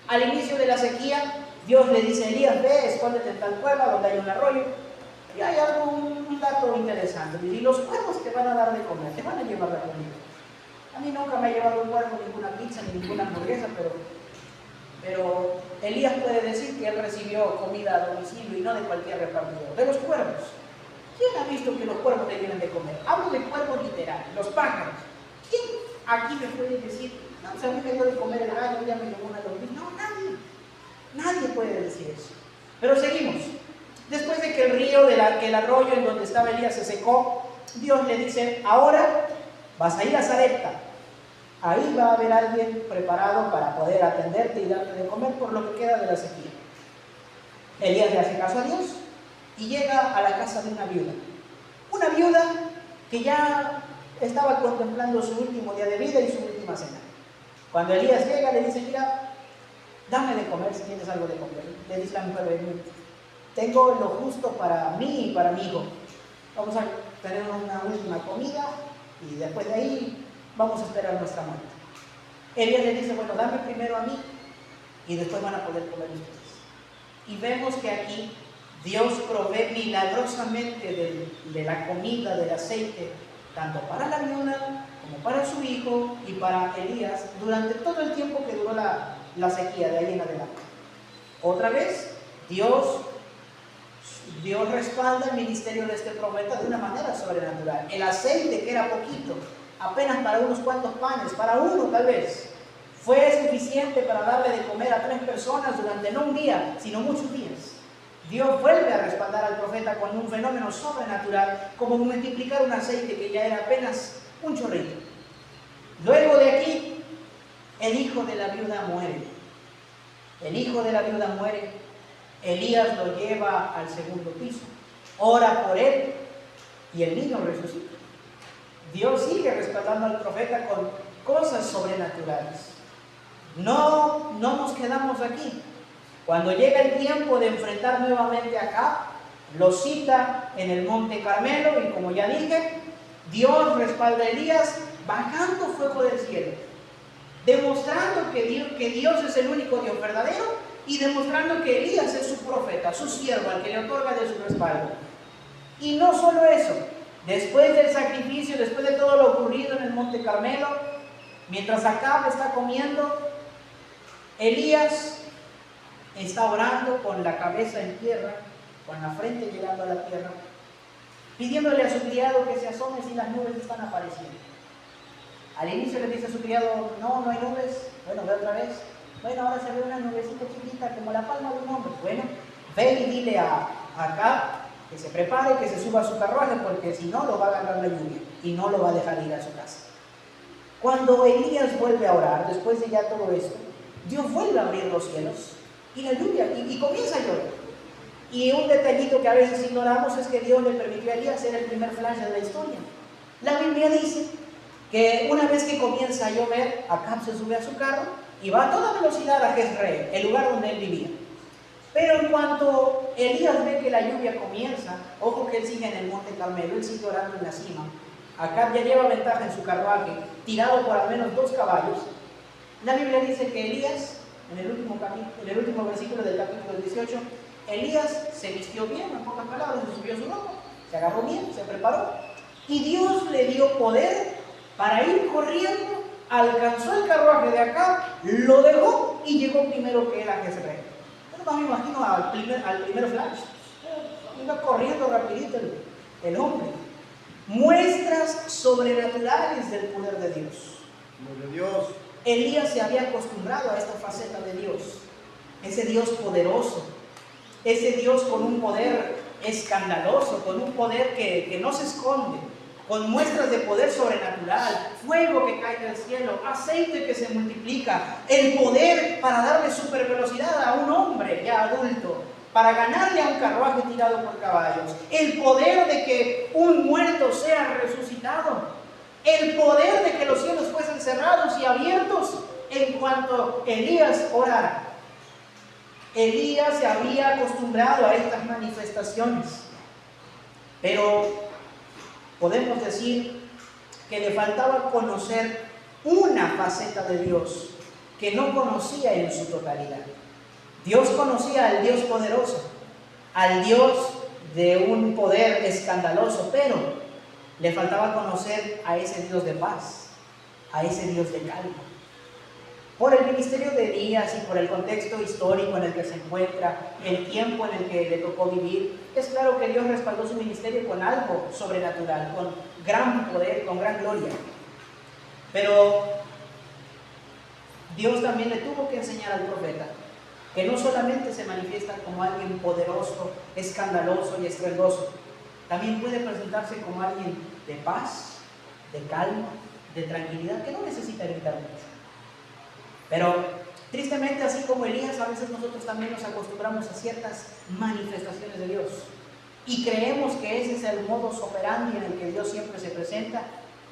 Al inicio de la sequía, Dios le dice a Elías: ve, escóndete en tal cueva donde hay un arroyo. Y hay un dato interesante. Y los cuervos te van a dar de comer, te van a llevar la comida. A mí nunca me ha llevado un cuervo ninguna pizza ni ninguna hamburguesa, pero Elías puede decir que él recibió comida a domicilio y no de cualquier repartidor. De los cuervos. ¿Quién ha visto que los cuervos te vienen de comer? Hablo de cuervos literales, los pájaros. ¿Quién aquí me puede decir: no, pues a mí me dio de comer el gallo, ya me llevó una lombriz? No, nadie. Nadie puede decir eso. Pero seguimos. Después de que el río, que el arroyo en donde estaba Elías se secó, Dios le dice: ahora vas a ir a Sarepta. Ahí va a haber alguien preparado para poder atenderte y darte de comer por lo que queda de la sequía. Elías le hace caso a Dios y llega a la casa de una viuda. Una viuda que ya estaba contemplando su último día de vida y su última cena. Cuando Elías llega, le dice: mira, dame de comer si tienes algo de comer. Le dice la mujer: tengo lo justo para mí y para mi hijo. Vamos a tener una última comida y después de ahí vamos a esperar nuestra muerte. Elías le dice: bueno, dame primero a mí y después van a poder comer ustedes. Y vemos que aquí Dios provee milagrosamente de la comida, del aceite, tanto para la viuda como para su hijo y para Elías durante todo el tiempo que duró la sequía, de ahí en adelante. Otra vez, Dios respalda el ministerio de este profeta de una manera sobrenatural. El aceite, que era poquito, apenas para unos cuantos panes, para uno tal vez, fue suficiente para darle de comer a 3 personas durante no un día, sino muchos días. Dios vuelve a respaldar al profeta con un fenómeno sobrenatural, como multiplicar un aceite que ya era apenas un chorrito. Luego de aquí, el hijo de la viuda muere. El hijo de la viuda muere. Elías lo lleva al segundo piso, ora por él y el niño resucita. Dios sigue respaldando al profeta con cosas sobrenaturales. No nos quedamos aquí. Cuando llega el tiempo de enfrentar nuevamente a Acab, lo cita en el monte Carmelo y como ya dije, Dios respalda a Elías bajando fuego del cielo, demostrando que Dios es el único Dios verdadero y demostrando que Elías es su profeta, su siervo, al que le otorga de su respaldo. Y no solo eso, después del sacrificio, después de todo lo ocurrido en el monte Carmelo, mientras Acab está comiendo, Elías está orando con la cabeza en tierra, con la frente llegando a la tierra, pidiéndole a su criado que se asome si las nubes están apareciendo. Al inicio le dice a su criado, no hay nubes. Bueno, ve otra vez. Bueno, ahora se ve una nubecita chiquita como la palma de un hombre. Bueno, ve y dile a Acab que se prepare, que se suba a su carruaje, porque si no lo va a agarrar la lluvia y no lo va a dejar ir a su casa. Cuando Elías vuelve a orar, después de ya todo esto, Dios vuelve a abrir los cielos y la lluvia, y comienza a llover. Y un detallito que a veces ignoramos es que Dios le permitió a Elías ser el primer flash de la historia. La Biblia dice que una vez que comienza a llover, Acab se sube a su carro y va a toda velocidad a Jezreel, el lugar donde él vivía. Pero en cuanto Elías ve que la lluvia comienza, ojo que él sigue en el monte Carmelo, él sigue orando en la cima. Acab ya lleva ventaja en su carruaje, tirado por al menos 2 caballos. La Biblia dice que Elías, en el último versículo del capítulo 18, Elías se vistió bien, en pocas palabras, se subió su ropa, se agarró bien, se preparó, y Dios le dio poder para ir corriendo, alcanzó el carruaje de Acab, lo dejó y llegó primero que él a Jezreel. Yo no me imagino al primer flash, iba corriendo rapidito el hombre. Muestras sobrenaturales del poder de Dios. Gloria a Dios. Elías se había acostumbrado a esta faceta de Dios, ese Dios poderoso, ese Dios con un poder escandaloso, con un poder que no se esconde, con muestras de poder sobrenatural, fuego que cae del cielo, aceite que se multiplica, el poder para darle supervelocidad a un hombre ya adulto, para ganarle a un carruaje tirado por caballos, el poder de que un muerto sea resucitado, el poder de que los cielos fuesen cerrados y abiertos en cuanto Elías orara. Elías se había acostumbrado a estas manifestaciones, pero podemos decir que le faltaba conocer una faceta de Dios que no conocía en su totalidad. Dios conocía al Dios poderoso, al Dios de un poder escandaloso, pero le faltaba conocer a ese Dios de paz, a ese Dios de calma. Por el ministerio de Elías y por el contexto histórico en el que se encuentra, el tiempo en el que le tocó vivir, es claro que Dios respaldó su ministerio con algo sobrenatural, con gran poder, con gran gloria. Pero Dios también le tuvo que enseñar al profeta que no solamente se manifiesta como alguien poderoso, escandaloso y estruendoso, también puede presentarse como alguien de paz, de calma, de tranquilidad, que no necesita gritar mucho. Pero tristemente, así como Elías, a veces nosotros también nos acostumbramos a ciertas manifestaciones de Dios y creemos que ese es el modus operandi en el que Dios siempre se presenta,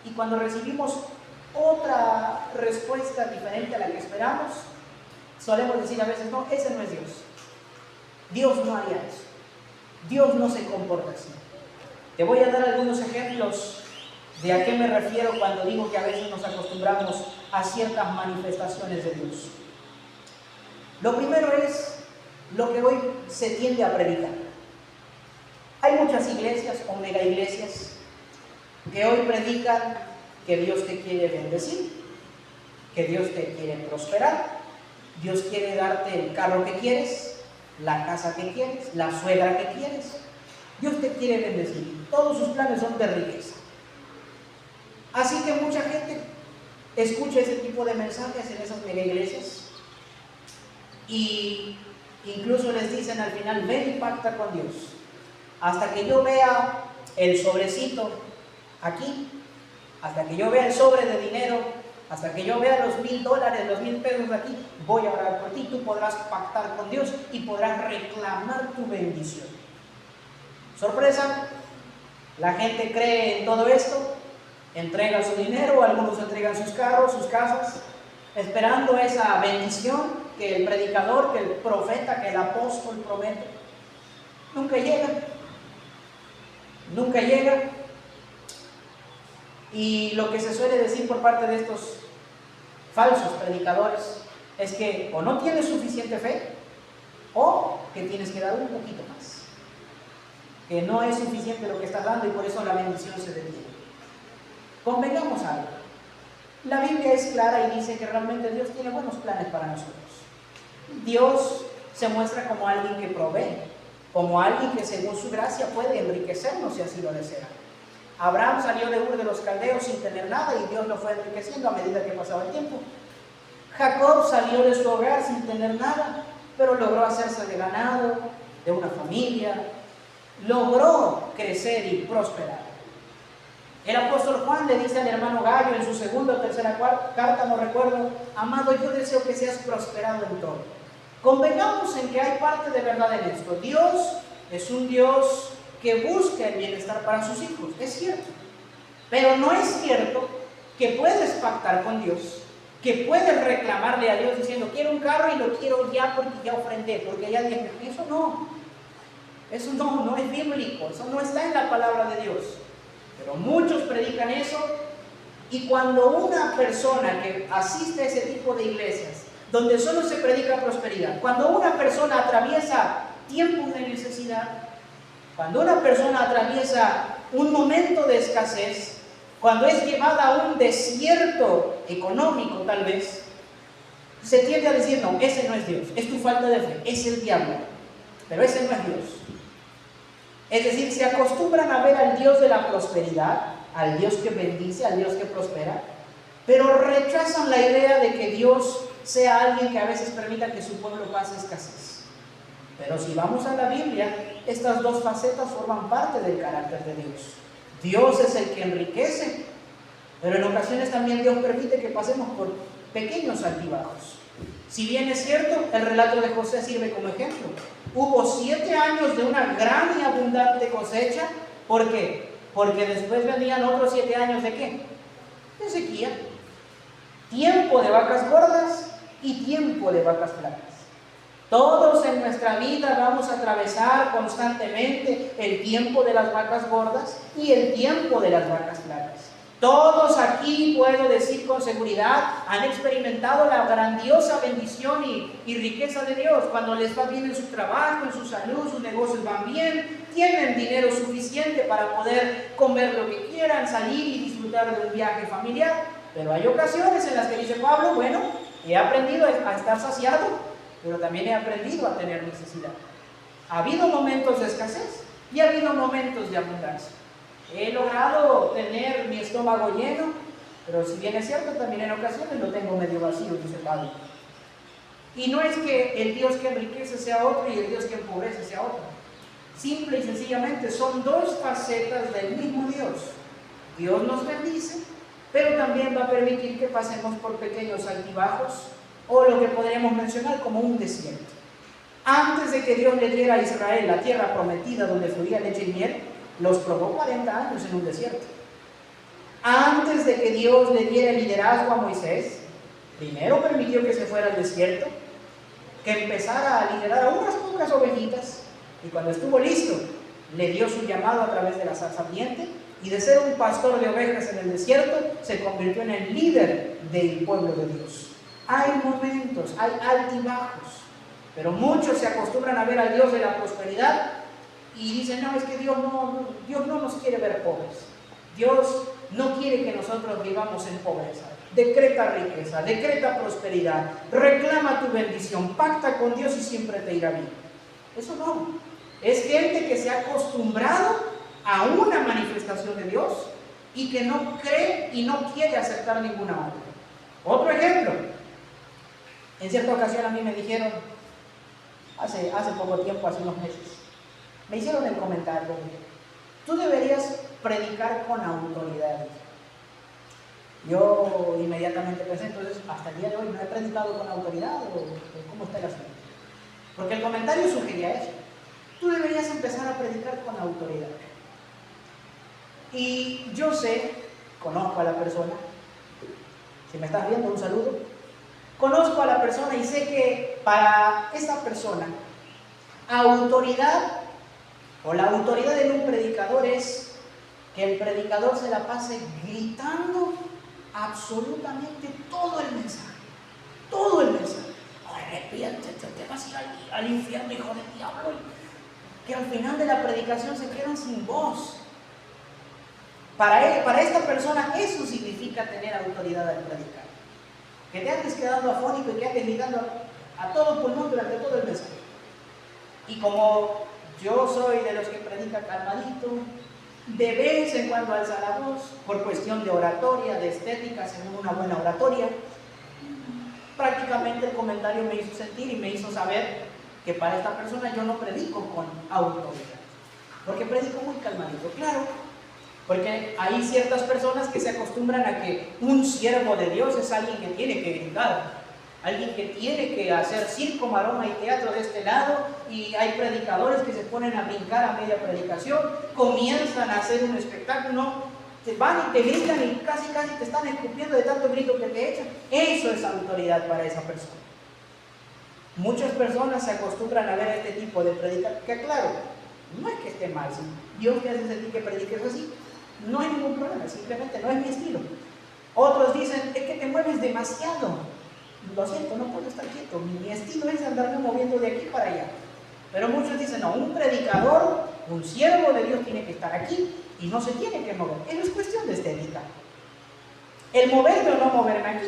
y cuando recibimos otra respuesta diferente a la que esperamos, solemos decir a veces, no, ese no es Dios. Dios no haría eso. Dios no se comporta así. Te voy a dar algunos ejemplos de a qué me refiero cuando digo que a veces nos acostumbramos a ciertas manifestaciones de Dios. Lo primero es lo que hoy se tiende a predicar. Hay muchas iglesias o mega iglesias que hoy predican que Dios te quiere bendecir, que Dios te quiere prosperar, Dios quiere darte el carro que quieres, la casa que quieres, la suegra que quieres. Dios te quiere bendecir. Todos sus planes son de riqueza. Así que mucha gente escucha ese tipo de mensajes en esas mega iglesias y incluso les dicen al final, ven y pacta con Dios. Hasta que yo vea el sobrecito aquí, hasta que yo vea el sobre de dinero, hasta que yo vea los $1,000, los $1,000 aquí, voy a orar por ti. Tú podrás pactar con Dios y podrás reclamar tu bendición. Sorpresa, la gente cree en todo esto, entrega su dinero, algunos entregan sus carros, sus casas, esperando esa bendición que el predicador, que el profeta, que el apóstol promete. Nunca llega. Nunca llega. Y lo que se suele decir por parte de estos falsos predicadores es que o no tienes suficiente fe o que tienes que dar un poquito más. Que no es suficiente lo que estás dando y por eso la bendición se detiene. Convengamos algo. La Biblia es clara y dice que realmente Dios tiene buenos planes para nosotros. Dios se muestra como alguien que provee, como alguien que según su gracia puede enriquecernos si así lo desea. Abraham salió de Ur de los Caldeos sin tener nada y Dios lo fue enriqueciendo a medida que pasaba el tiempo. Jacob salió de su hogar sin tener nada, pero logró hacerse de ganado, de una familia, logró crecer y prosperar. El apóstol Juan le dice al hermano Gallo en su segunda o tercera carta, no recuerdo: amado, yo deseo que seas prosperado en todo. Convengamos en que hay parte de verdad en esto. Dios es un Dios que busca el bienestar para sus hijos, es cierto. Pero no es cierto que puedes pactar con Dios, que puedes reclamarle a Dios diciendo: quiero un carro y lo quiero ya porque ya ofrendé, porque ya dije. Eso no es bíblico, eso no está en la palabra de Dios. Pero muchos predican eso, y cuando una persona que asiste a ese tipo de iglesias, donde solo se predica prosperidad, cuando una persona atraviesa tiempos de necesidad, cuando una persona atraviesa un momento de escasez, cuando es llevada a un desierto económico tal vez, se tiende a decir: no, ese no es Dios, es tu falta de fe, es el diablo, pero ese no es Dios. Es decir, se acostumbran a ver al Dios de la prosperidad, al Dios que bendice, al Dios que prospera, pero rechazan la idea de que Dios sea alguien que a veces permita que su pueblo pase escasez. Pero si vamos a la Biblia, estas dos facetas forman parte del carácter de Dios. Dios es el que enriquece, pero en ocasiones también Dios permite que pasemos por pequeños altibajos. Si bien es cierto, el relato de José sirve como ejemplo. Hubo 7 años de una gran y abundante cosecha. ¿Por qué? Porque después venían otros 7 años ¿de qué? De sequía. Tiempo de vacas gordas y tiempo de vacas flacas. Todos en nuestra vida vamos a atravesar constantemente el tiempo de las vacas gordas y el tiempo de las vacas flacas. Todos aquí, puedo decir con seguridad, han experimentado la grandiosa bendición y riqueza de Dios. Cuando les va bien en su trabajo, en su salud, sus negocios van bien, tienen dinero suficiente para poder comer lo que quieran, salir y disfrutar de un viaje familiar. Pero hay ocasiones en las que dice Pablo: bueno, he aprendido a estar saciado, pero también he aprendido a tener necesidad. Ha habido momentos de escasez y ha habido momentos de abundancia. He logrado tener mi estómago lleno, pero si bien es cierto, también en ocasiones lo tengo medio vacío, dice Pablo. Y no es que el Dios que enriquece sea otro y el Dios que empobrece sea otro. Simple y sencillamente son dos facetas del mismo Dios. Dios nos bendice, pero también va a permitir que pasemos por pequeños altibajos, o lo que podríamos mencionar como un desierto. Antes de que Dios le diera a Israel la tierra prometida donde fluía leche y miel, los probó 40 años en un desierto. Antes de que Dios le diera el liderazgo a Moisés, primero permitió que se fuera al desierto, que empezara a liderar a unas pocas ovejitas, y cuando estuvo listo, le dio su llamado a través de la zarza ardiente, y de ser un pastor de ovejas en el desierto, se convirtió en el líder del pueblo de Dios. Hay momentos, hay altibajos, pero muchos se acostumbran a ver al Dios de la prosperidad y dicen: no, es que Dios no nos quiere ver pobres. Dios no quiere que nosotros vivamos en pobreza. Decreta riqueza, decreta prosperidad, reclama tu bendición, pacta con Dios y siempre te irá bien. Eso no. Es gente que se ha acostumbrado a una manifestación de Dios y que no cree y no quiere aceptar ninguna otra. Otro ejemplo. En cierta ocasión a mí me dijeron, hace poco tiempo, hace unos meses, me hicieron el comentario: tú deberías predicar con autoridad. Yo inmediatamente pensé: entonces, hasta el día de hoy no he predicado con autoridad, o ¿cómo está el asunto? Porque el comentario sugería eso: tú deberías empezar a predicar con autoridad. Y yo sé, conozco a la persona, si me estás viendo, un saludo. Conozco a la persona y sé que para esta persona, autoridad o la autoridad en un predicador es que el predicador se la pase gritando absolutamente todo el mensaje. Todo el mensaje. Arrepiéntete, te vas a ir al infierno, hijo del diablo. Que al final de la predicación se quedan sin voz. Para esta persona eso significa tener autoridad al predicar. Que te andes quedando afónico y que andes gritando a todo pulmón durante todo el mensaje. Y como yo soy de los que predica calmadito, de vez en cuando alza la voz, por cuestión de oratoria, de estética, según una buena oratoria, prácticamente el comentario me hizo sentir y me hizo saber que para esta persona yo no predico con autoridad, porque predico muy calmadito, claro, porque hay ciertas personas que se acostumbran a que un siervo de Dios es alguien que tiene que gritar, alguien que tiene que hacer circo, maroma y teatro de este lado, y hay predicadores que se ponen a brincar a media predicación, comienzan a hacer un espectáculo, te van y te gritan y casi te están escupiendo de tanto grito que te echan. Eso es autoridad para esa persona. Muchas personas se acostumbran a ver este tipo de predicar, que claro, no es que esté mal, si Dios te hace sentir que prediques así, no hay ningún problema, simplemente no es mi estilo. Otros dicen, es que te mueves demasiado. Lo siento, no puedo estar quieto, mi estilo es andarme moviendo de aquí para allá. Pero muchos dicen, no, un predicador, un siervo de Dios tiene que estar aquí y no se tiene que mover. Eso es cuestión de estética. El moverme o no moverme aquí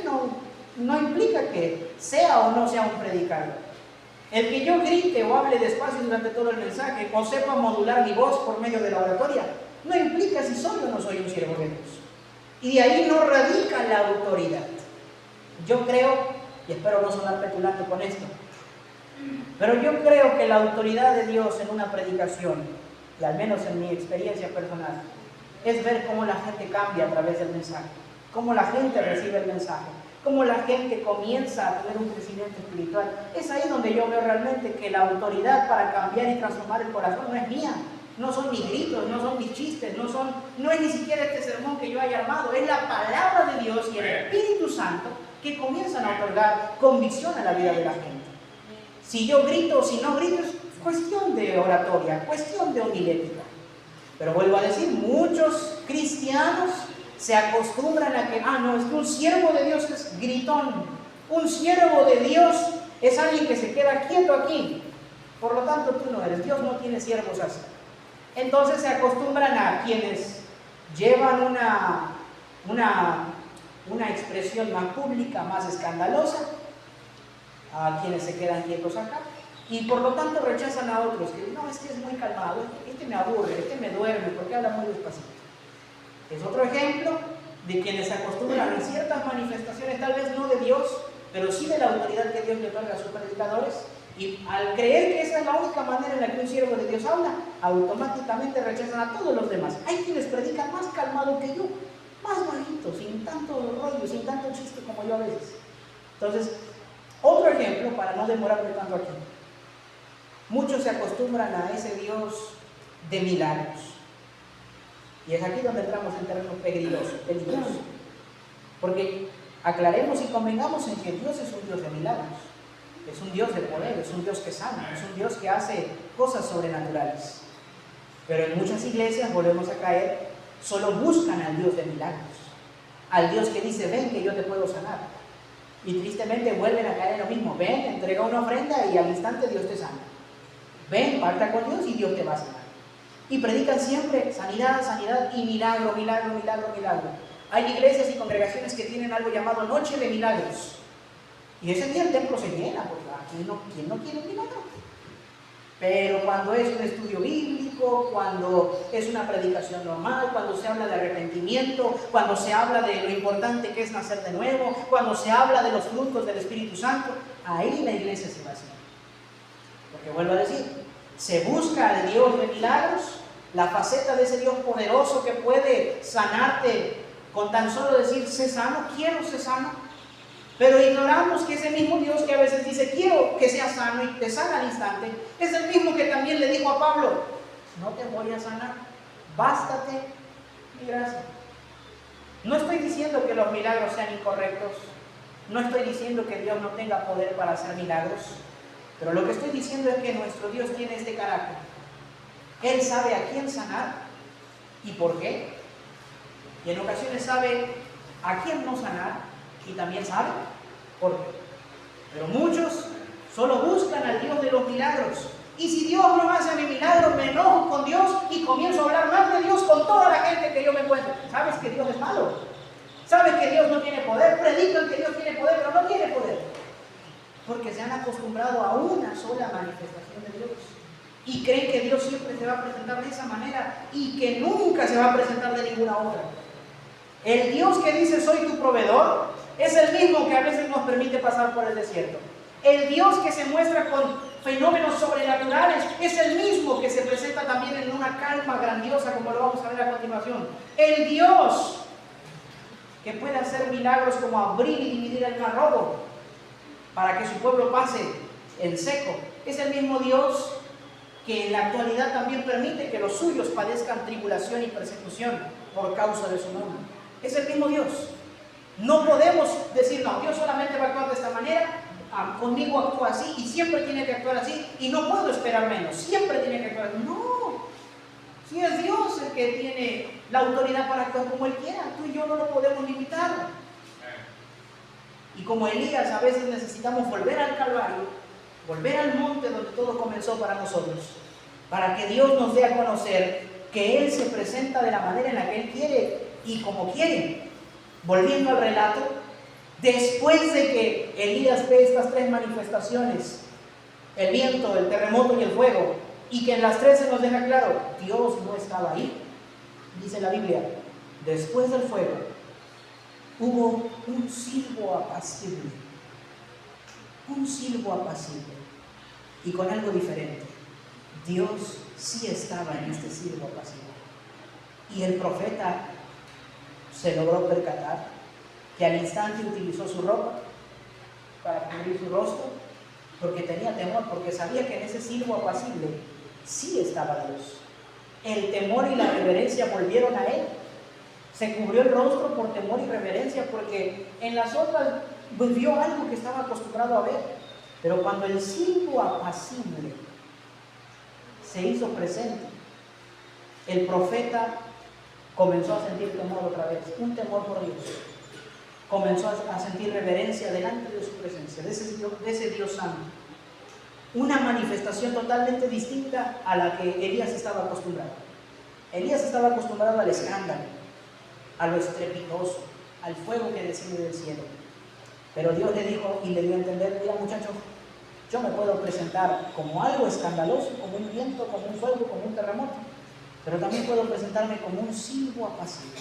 no implica que sea o no sea un predicador. El que yo grite o hable despacio durante todo el mensaje o sepa modular mi voz por medio de la oratoria, no implica si soy o no soy un siervo de Dios. Y de ahí no radica la autoridad. Yo creo, y espero no sonar petulante con esto, pero yo creo que la autoridad de Dios en una predicación, y al menos en mi experiencia personal, es ver cómo la gente cambia a través del mensaje, cómo la gente recibe el mensaje, cómo la gente comienza a tener un crecimiento espiritual. Es ahí donde yo veo realmente que la autoridad para cambiar y transformar el corazón no es mía, no son mis gritos, no son mis chistes, no es ni siquiera este sermón que yo haya armado, es la palabra de Dios y el Espíritu Santo que comienzan a otorgar convicción a la vida de la gente. Si yo grito o si no grito es cuestión de oratoria, cuestión de homilética. Pero vuelvo a decir, muchos cristianos se acostumbran a que, no, es que un siervo de Dios es gritón, un siervo de Dios es alguien que se queda quieto aquí, por lo tanto tú no eres, Dios no tiene siervos así. Entonces se acostumbran a quienes llevan una expresión más pública, más escandalosa, a quienes se quedan quietos acá, y por lo tanto rechazan a otros, que no, es que es muy calmado, este me aburre, este me duerme, porque habla muy despacito. Es otro ejemplo de quienes se acostumbran a ciertas manifestaciones, tal vez no de Dios, pero sí de la autoridad que Dios le otorga a sus predicadores, y al creer que esa es la única manera en la que un siervo de Dios habla, automáticamente rechazan a todos los demás. Hay quienes predican más calmado que yo, más bajito, sin tanto rollo, sin tanto chiste como yo a veces. Entonces, otro ejemplo, para no demorarme tanto aquí, muchos se acostumbran a ese Dios de milagros. Y es aquí donde entramos en terreno peligroso. Porque aclaremos y convengamos en que Dios es un Dios de milagros. Es un Dios de poder, es un Dios que sana, es un Dios que hace cosas sobrenaturales. Pero en muchas iglesias, volvemos a caer, solo buscan al Dios de milagros. Al Dios que dice, ven que yo te puedo sanar. Y tristemente vuelven a caer en lo mismo. Ven, entrega una ofrenda y al instante Dios te sana. Ven, pacta con Dios y Dios te va a sanar. Y predican siempre sanidad, sanidad y milagro, milagro, milagro, milagro. Hay iglesias y congregaciones que tienen algo llamado Noche de Milagros. Y ese día el templo se llena, porque ¿quién no quiere un milagro? Pero cuando es un estudio bíblico, cuando es una predicación normal, cuando se habla de arrepentimiento, cuando se habla de lo importante que es nacer de nuevo, cuando se habla de los frutos del Espíritu Santo, ahí la iglesia se vacía. Porque vuelvo a decir, se busca al Dios de milagros, la faceta de ese Dios poderoso que puede sanarte con tan solo decir, sé sano, quiero ser sano. Pero ignoramos que ese mismo Dios que a veces dice, quiero que seas sano y te sana al instante, es el mismo que también le dijo a Pablo, no te voy a sanar, bástate mi gracia. No estoy diciendo que los milagros sean incorrectos, No estoy diciendo que Dios no tenga poder para hacer milagros, pero lo que estoy diciendo es que nuestro Dios tiene este carácter. Él sabe a quién sanar y por qué. Y en ocasiones sabe a quién no sanar y también sabe por qué. Pero muchos solo buscan al Dios de los milagros. Y si Dios no hace mi milagro, me enojo con Dios y comienzo a hablar mal de Dios con toda la gente que yo me encuentro. ¿Sabes que Dios es malo? ¿Sabes que Dios no tiene poder? Predican que Dios tiene poder, pero no tiene poder. Porque se han acostumbrado a una sola manifestación de Dios. Y creen que Dios siempre se va a presentar de esa manera y que nunca se va a presentar de ninguna otra. El Dios que dice soy tu proveedor es el mismo que a veces nos permite pasar por el desierto. El Dios que se muestra con fenómenos sobrenaturales es el mismo que se presenta también en una calma grandiosa, como lo vamos a ver a continuación. El Dios que puede hacer milagros como abrir y dividir el mar rojo para que su pueblo pase en seco, es el mismo Dios que en la actualidad también permite que los suyos padezcan tribulación y persecución por causa de su nombre. Es el mismo Dios. No podemos decir, no, Dios solamente va a actuar de esta manera, conmigo actúa así y siempre tiene que actuar así y no puedo esperar menos, siempre tiene que actuar así. No, si es Dios el que tiene la autoridad para actuar como Él quiera, tú y yo no lo podemos limitar. Y como Elías, a veces necesitamos volver al Calvario, volver al monte donde todo comenzó para nosotros, para que Dios nos dé a conocer que Él se presenta de la manera en la que Él quiere y como quiere. Volviendo al relato, después de que Elías ve estas tres manifestaciones, el viento, el terremoto y el fuego, y que en las tres se nos deja claro, Dios no estaba ahí, dice la Biblia, después del fuego hubo un silbo apacible, y con algo diferente. Dios sí estaba en este silbo apacible. Y el profeta se logró percatar que al instante utilizó su ropa para cubrir su rostro, porque tenía temor, porque sabía que en ese silbo apacible sí estaba Dios. El temor y la reverencia volvieron a él. Se cubrió el rostro por temor y reverencia, porque en las otras vio algo que estaba acostumbrado a ver. Pero cuando el silbo apacible se hizo presente, el profeta comenzó a sentir temor otra vez, un temor por Dios. Comenzó a sentir reverencia delante de su presencia, de ese Dios santo. Una manifestación totalmente distinta a la que Elías estaba acostumbrado. Elías estaba acostumbrado al escándalo, a lo estrepitoso, al fuego que desciende del cielo. Pero Dios le dijo y le dio a entender, mira muchacho, yo me puedo presentar como algo escandaloso, como un viento, como un fuego, como un terremoto, pero también puedo presentarme como un silbo apacible.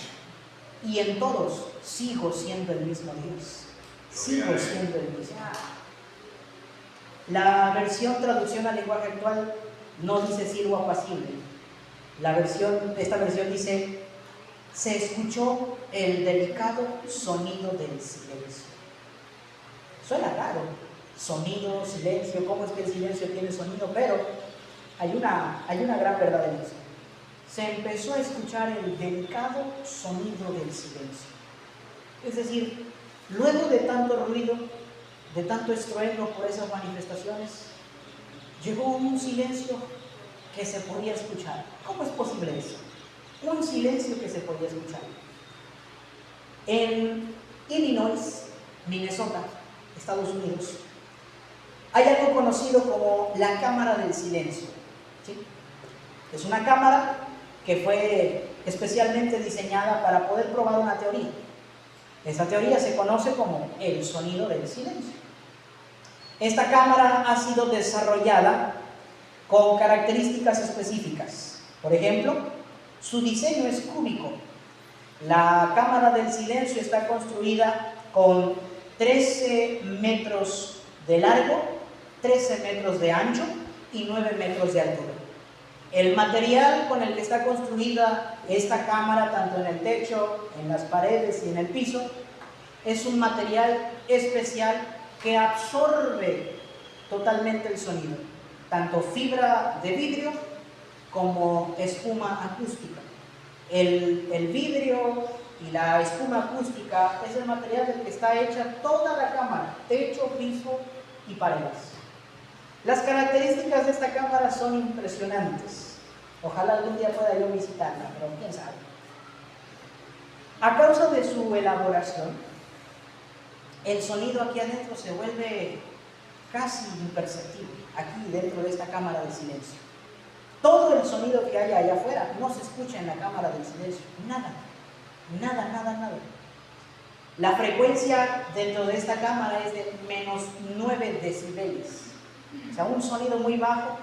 Y en todos sigo siendo el mismo Dios. Sigo siendo el mismo. La versión traducción al lenguaje actual no dice silbo apacible. Esta versión dice, se escuchó el delicado sonido del silencio. Suena raro, sonido, silencio, ¿cómo es que el silencio tiene sonido? Pero hay una gran verdad en eso. Se empezó a escuchar el delicado sonido del silencio. Es decir, luego de tanto ruido, de tanto estruendo por esas manifestaciones, llegó un silencio que se podía escuchar. ¿Cómo es posible eso? Un silencio que se podía escuchar. En Illinois, Minnesota, Estados Unidos, hay algo conocido como la cámara del silencio. ¿Sí? Es una cámara que fue especialmente diseñada para poder probar una teoría. Esta teoría se conoce como el sonido del silencio. Esta cámara ha sido desarrollada con características específicas. Por ejemplo, su diseño es cúbico. La cámara del silencio está construida con 13 metros de largo, 13 metros de ancho y 9 metros de altura. El material con el que está construida esta cámara, tanto en el techo, en las paredes y en el piso, es un material especial que absorbe totalmente el sonido, tanto fibra de vidrio como espuma acústica. El vidrio y la espuma acústica es el material del que está hecha toda la cámara, techo, piso y paredes. Las características de esta cámara son impresionantes. Ojalá algún día pueda yo visitarla, pero quién sabe. A causa de su elaboración, el sonido aquí adentro se vuelve casi imperceptible, aquí dentro de esta cámara de silencio. Todo el sonido que hay allá afuera no se escucha en la cámara del silencio, nada. La frecuencia dentro de esta cámara es de menos 9 decibeles. O sea, un sonido muy bajo,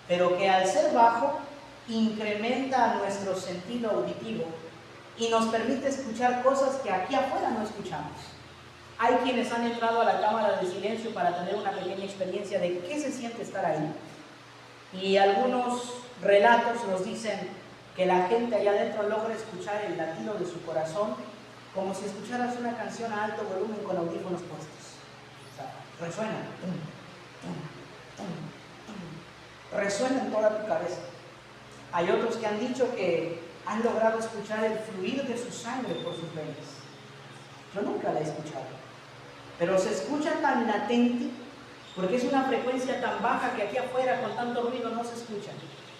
pero que al ser bajo incrementa nuestro sentido auditivo y nos permite escuchar cosas que aquí afuera no escuchamos. Hay quienes han entrado a la cámara de silencio para tener una pequeña experiencia de qué se siente estar ahí. Y algunos relatos nos dicen que la gente allá adentro logra escuchar el latido de su corazón como si escucharas una canción a alto volumen con audífonos puestos. O sea, resuena. Resuena en toda tu cabeza. Hay otros que han dicho que han logrado escuchar el fluir de su sangre por sus venas. Yo nunca la he escuchado, pero se escucha tan latente porque es una frecuencia tan baja que aquí afuera con tanto ruido no se escucha.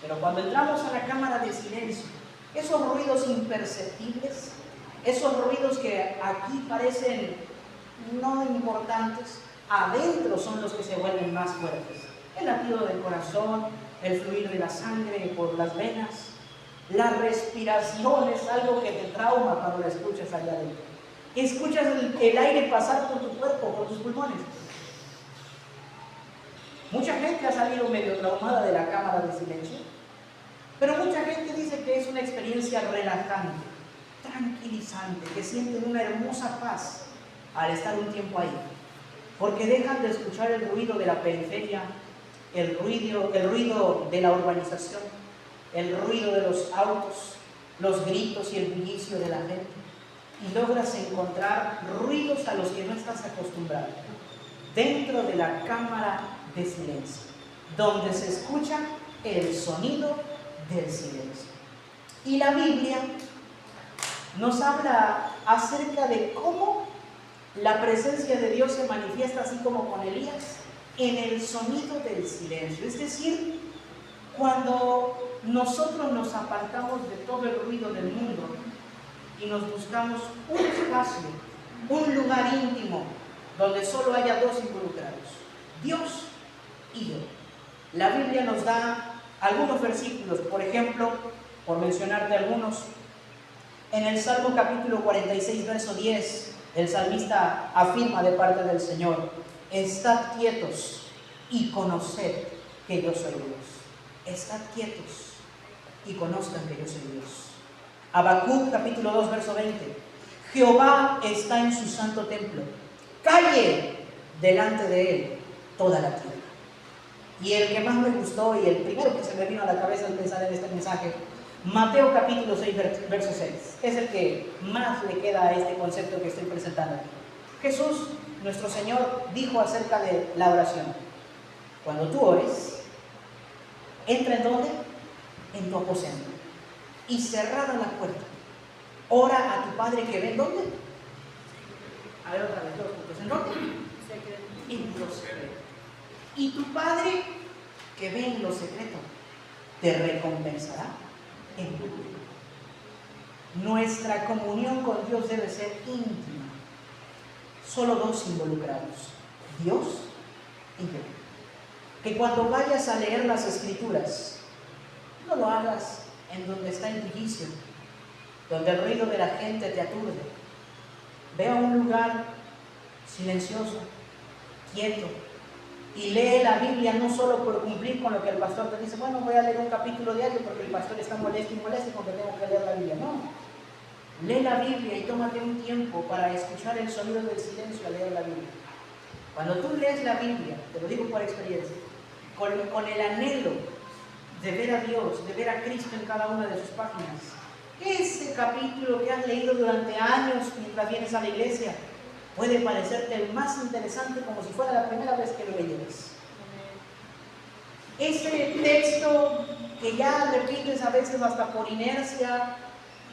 Pero cuando entramos a la cámara de silencio, esos ruidos imperceptibles, esos ruidos que aquí parecen no importantes, adentro son los que se vuelven más fuertes. El latido del corazón, el fluir de la sangre por las venas, la respiración es algo que te trauma cuando la escuchas allá adentro. Escuchas el aire pasar por tu cuerpo, por tus pulmones. Mucha gente ha salido medio traumada de la cámara de silencio, pero mucha gente dice que es una experiencia relajante, tranquilizante, que sienten una hermosa paz al estar un tiempo ahí, porque dejan de escuchar el ruido de la periferia, el ruido de la urbanización, el ruido de los autos, los gritos y el bullicio de la gente, y logras encontrar ruidos a los que no estás acostumbrado dentro de la cámara de silencio, donde se escucha el sonido del silencio. Y la Biblia nos habla acerca de cómo la presencia de Dios se manifiesta, así como con Elías, en el sonido del silencio. Es decir, cuando nosotros nos apartamos de todo el ruido del mundo y nos buscamos un espacio, un lugar íntimo, donde solo haya dos involucrados, Dios y yo. La Biblia nos da algunos versículos, por ejemplo, por mencionarte algunos, en el Salmo capítulo 46, verso 10, el salmista afirma de parte del Señor: estad quietos y conoced que yo soy Dios. Estad quietos y conozcan que yo soy Dios. Habacuc capítulo 2, verso 20, Jehová está en su santo templo, calle delante de él toda la tierra. Y el que más me gustó y el primero que se me vino a la cabeza al pensar en este mensaje, Mateo capítulo 6, verso 6, es el que más le queda a este concepto que estoy presentando aquí. Jesús, nuestro Señor, dijo acerca de la oración: cuando tú ores, entra ¿en dónde? En tu aposento, y cerrada la puerta, ora a tu Padre que ve ¿en dónde? A ver otra vez, todos juntos, ¿en dónde? En lo secreto. Y tu Padre que ve en lo secreto te recompensará en público. Nuestra comunión con Dios debe ser íntima. Solo dos involucrados, Dios y yo. Que cuando vayas a leer las Escrituras, no lo hagas en donde está el bullicio, donde el ruido de la gente te aturde. Ve a un lugar silencioso, quieto, y lee la Biblia no solo por cumplir con lo que el pastor te dice: bueno, voy a leer un capítulo diario porque el pastor está molesto y molesto porque tengo que leer la Biblia. No, lee la Biblia y tómate un tiempo para escuchar el sonido del silencio al leer la Biblia. Cuando tú lees la Biblia, te lo digo por experiencia, con el anhelo de ver a Dios, de ver a Cristo en cada una de sus páginas, ese capítulo que has leído durante años mientras vienes a la iglesia puede parecerte el más interesante, como si fuera la primera vez que lo leyeras. Ese texto que ya repites a veces hasta por inercia,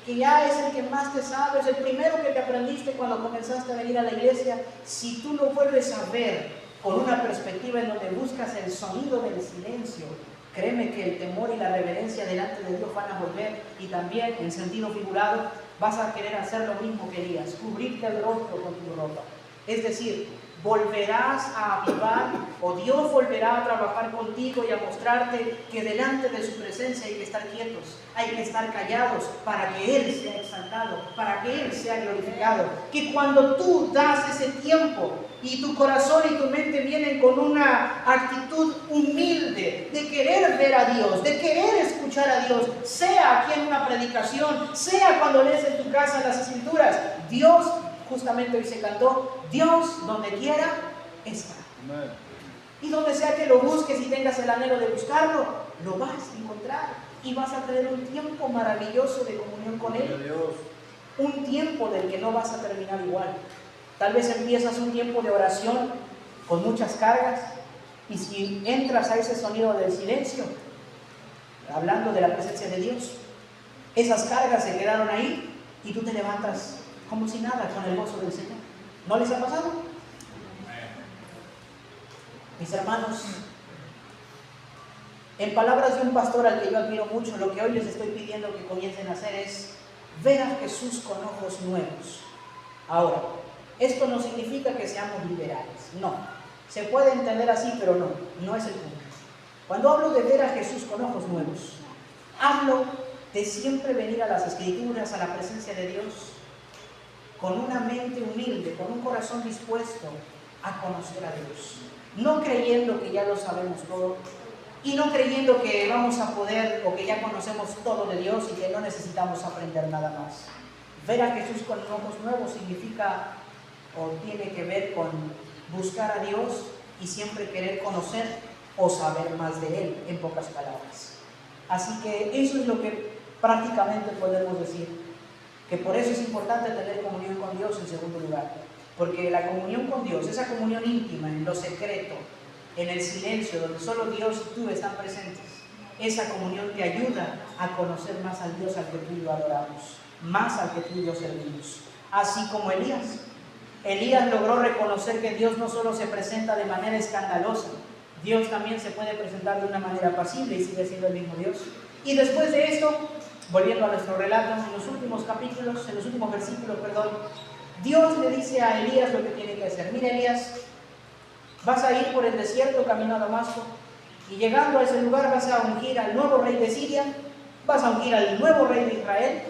que ya es el que más te sabe, es el primero que te aprendiste cuando comenzaste a venir a la iglesia, si tú lo vuelves a ver con una perspectiva en donde buscas el sonido del silencio, créeme que el temor y la reverencia delante de Dios van a volver, y también en sentido figurado vas a querer hacer lo mismo que Elías, cubrirte el rostro con tu ropa. Es decir, volverás a avivar, o Dios volverá a trabajar contigo y a mostrarte que delante de su presencia hay que estar quietos, hay que estar callados para que Él sea exaltado, para que Él sea glorificado. Que cuando tú das ese tiempo y tu corazón y tu mente vienen con una actitud humilde de querer ver a Dios, de querer escuchar a Dios, sea aquí en una predicación, sea cuando lees en tu casa las Escrituras, Dios, justamente hoy se cantó, Dios donde quiera está. Amén. Y donde sea que lo busques y tengas el anhelo de buscarlo, lo vas a encontrar y vas a tener un tiempo maravilloso de comunión con Él. Un tiempo del que no vas a terminar igual. Tal vez empiezas un tiempo de oración con muchas cargas, y si entras a ese sonido del silencio, hablando de la presencia de Dios, esas cargas se quedaron ahí y tú te levantas como si nada, con el gozo del Señor. ¿No les ha pasado? Mis hermanos, en palabras de un pastor al que yo admiro mucho, lo que hoy les estoy pidiendo que comiencen a hacer es ver a Jesús con ojos nuevos. Ahora, esto no significa que seamos liberales, no. Se puede entender así, pero no es el punto. Cuando hablo de ver a Jesús con ojos nuevos, hablo de siempre venir a las Escrituras, a la presencia de Dios, con una mente humilde, con un corazón dispuesto a conocer a Dios. No creyendo que ya lo sabemos todo, y no creyendo que vamos a poder o que ya conocemos todo de Dios y que no necesitamos aprender nada más. Ver a Jesús con ojos nuevos significa o tiene que ver con buscar a Dios y siempre querer conocer o saber más de Él, en pocas palabras. Así que eso es lo que prácticamente podemos decir. Que por eso es importante tener comunión con Dios en segundo lugar, porque la comunión con Dios, esa comunión íntima, en lo secreto, en el silencio, donde solo Dios y tú están presentes, esa comunión te ayuda a conocer más al Dios al que tú y yo adoramos, más al que tú y yo servimos. Así como Elías logró reconocer que Dios no solo se presenta de manera escandalosa, Dios también se puede presentar de una manera pasible y sigue siendo el mismo Dios. Y después de esto, volviendo a nuestro relato, en los últimos versículos, Dios le dice a Elías lo que tiene que hacer. Mira, Elías, vas a ir por el desierto camino a Damasco, y llegando a ese lugar vas a ungir al nuevo rey de Siria, vas a ungir al nuevo rey de Israel,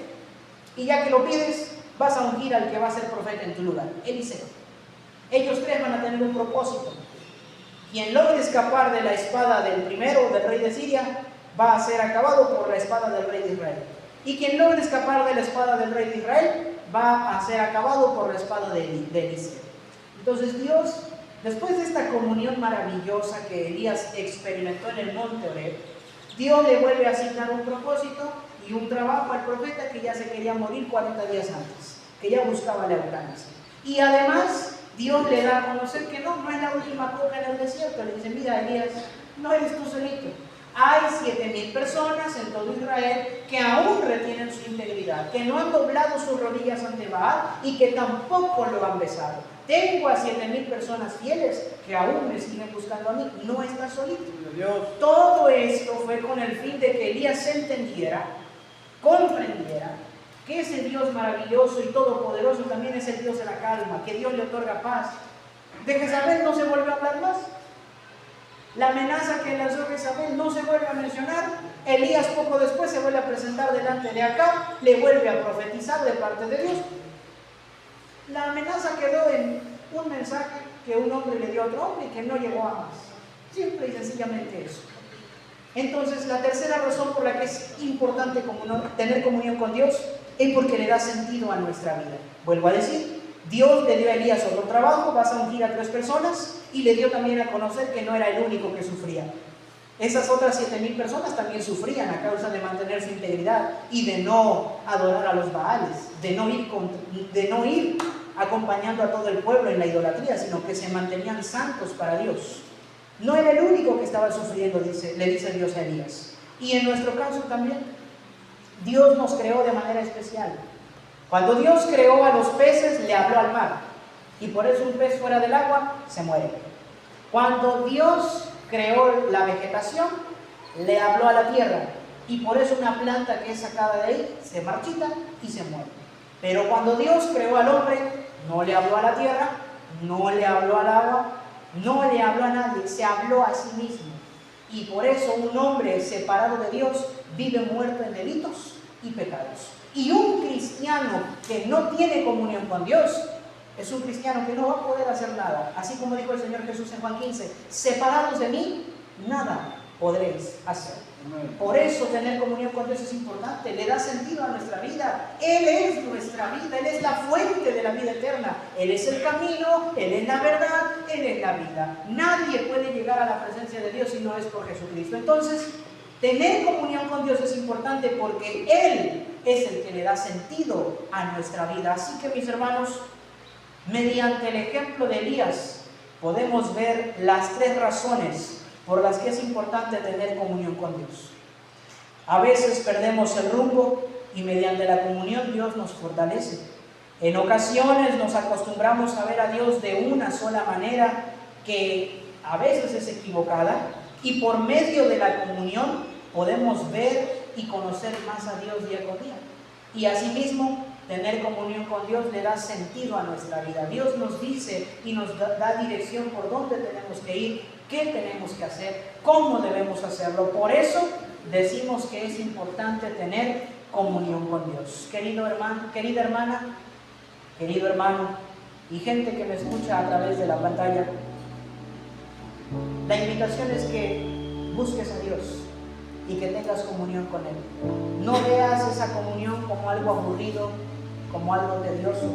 y ya que lo pides, vas a ungir al que va a ser profeta en tu lugar, Eliseo. Ellos tres van a tener un propósito. Quien logre escapar de la espada del primero, del rey de Siria, va a ser acabado por la espada del rey de Israel. Y quien logre escapar de la espada del rey de Israel va a ser acabado por la espada de Eliseo. Entonces Dios, después de esta comunión maravillosa que Elías experimentó en el monte Horeb, Dios le vuelve a asignar un propósito y un trabajo al profeta que ya se quería morir 40 días antes, que ya buscaba la eutanasia. Y además Dios le da a conocer que no es la última copa en el desierto. Le dice, mira, Elías, no eres tú solito. Hay 7,000 personas en todo Israel que aún retienen su integridad, que no han doblado sus rodillas ante Baal y que tampoco lo han besado. Tengo a 7,000 personas fieles que aún me siguen buscando a mí. No está solito. Dios. Todo esto fue con el fin de que Elías se entendiera, comprendiera que ese Dios maravilloso y todopoderoso también es el Dios de la calma, que Dios le otorga paz. De Jezabel no se vuelve a hablar más. La amenaza que lanzó Jezabel no se vuelve a mencionar. Elías poco después se vuelve a presentar delante de Acab, le vuelve a profetizar de parte de Dios. La amenaza quedó en un mensaje que un hombre le dio a otro hombre y que no llegó a más. Simple y sencillamente eso. Entonces, la tercera razón por la que es importante tener comunión con Dios es porque le da sentido a nuestra vida. Vuelvo a decir, Dios le dio a Elías otro trabajo, vas a ungir a 3 personas, y le dio también a conocer que no era el único que sufría. Esas otras 7,000 personas también sufrían a causa de mantener su integridad y de no adorar a los Baales, de no ir acompañando a todo el pueblo en la idolatría, sino que se mantenían santos para Dios. No era el único que estaba sufriendo, le dice Dios a Elías. Y en nuestro caso también, Dios nos creó de manera especial. Cuando Dios creó a los peces, le habló al mar. Y por eso un pez fuera del agua se muere. Cuando Dios creó la vegetación, le habló a la tierra. Y por eso una planta que es sacada de ahí se marchita y se muere. Pero cuando Dios creó al hombre, no le habló a la tierra, no le habló al agua, no le habló a nadie, se habló a sí mismo. Y por eso un hombre separado de Dios vive muerto en delitos y pecados. Y un cristiano que no tiene comunión con Dios es un cristiano que no va a poder hacer nada. Así como dijo el Señor Jesús en Juan 15, separados de mí, nada podréis hacer. Por eso tener comunión con Dios es importante, le da sentido a nuestra vida. Él es nuestra vida, Él es la fuente de la vida eterna. Él es el camino, Él es la verdad, Él es la vida. Nadie puede llegar a la presencia de Dios si no es por Jesucristo. Entonces, tener comunión con Dios es importante porque Él es el que le da sentido a nuestra vida. Así que, mis hermanos, mediante el ejemplo de Elías podemos ver las 3 razones por las que es importante tener comunión con Dios. A veces perdemos el rumbo y mediante la comunión Dios nos fortalece. En ocasiones nos acostumbramos a ver a Dios de una sola manera que a veces es equivocada, y por medio de la comunión podemos ver y conocer más a Dios día con día. Y asimismo, tener comunión con Dios le da sentido a nuestra vida. Dios nos dice y nos da dirección por dónde tenemos que ir, qué tenemos que hacer, cómo debemos hacerlo. Por eso decimos que es importante tener comunión con Dios. Querido hermano, querida hermana, querido hermano y gente que me escucha a través de la pantalla, la invitación es que busques a Dios y que tengas comunión con Él. No veas esa comunión como algo aburrido, como algo tedioso.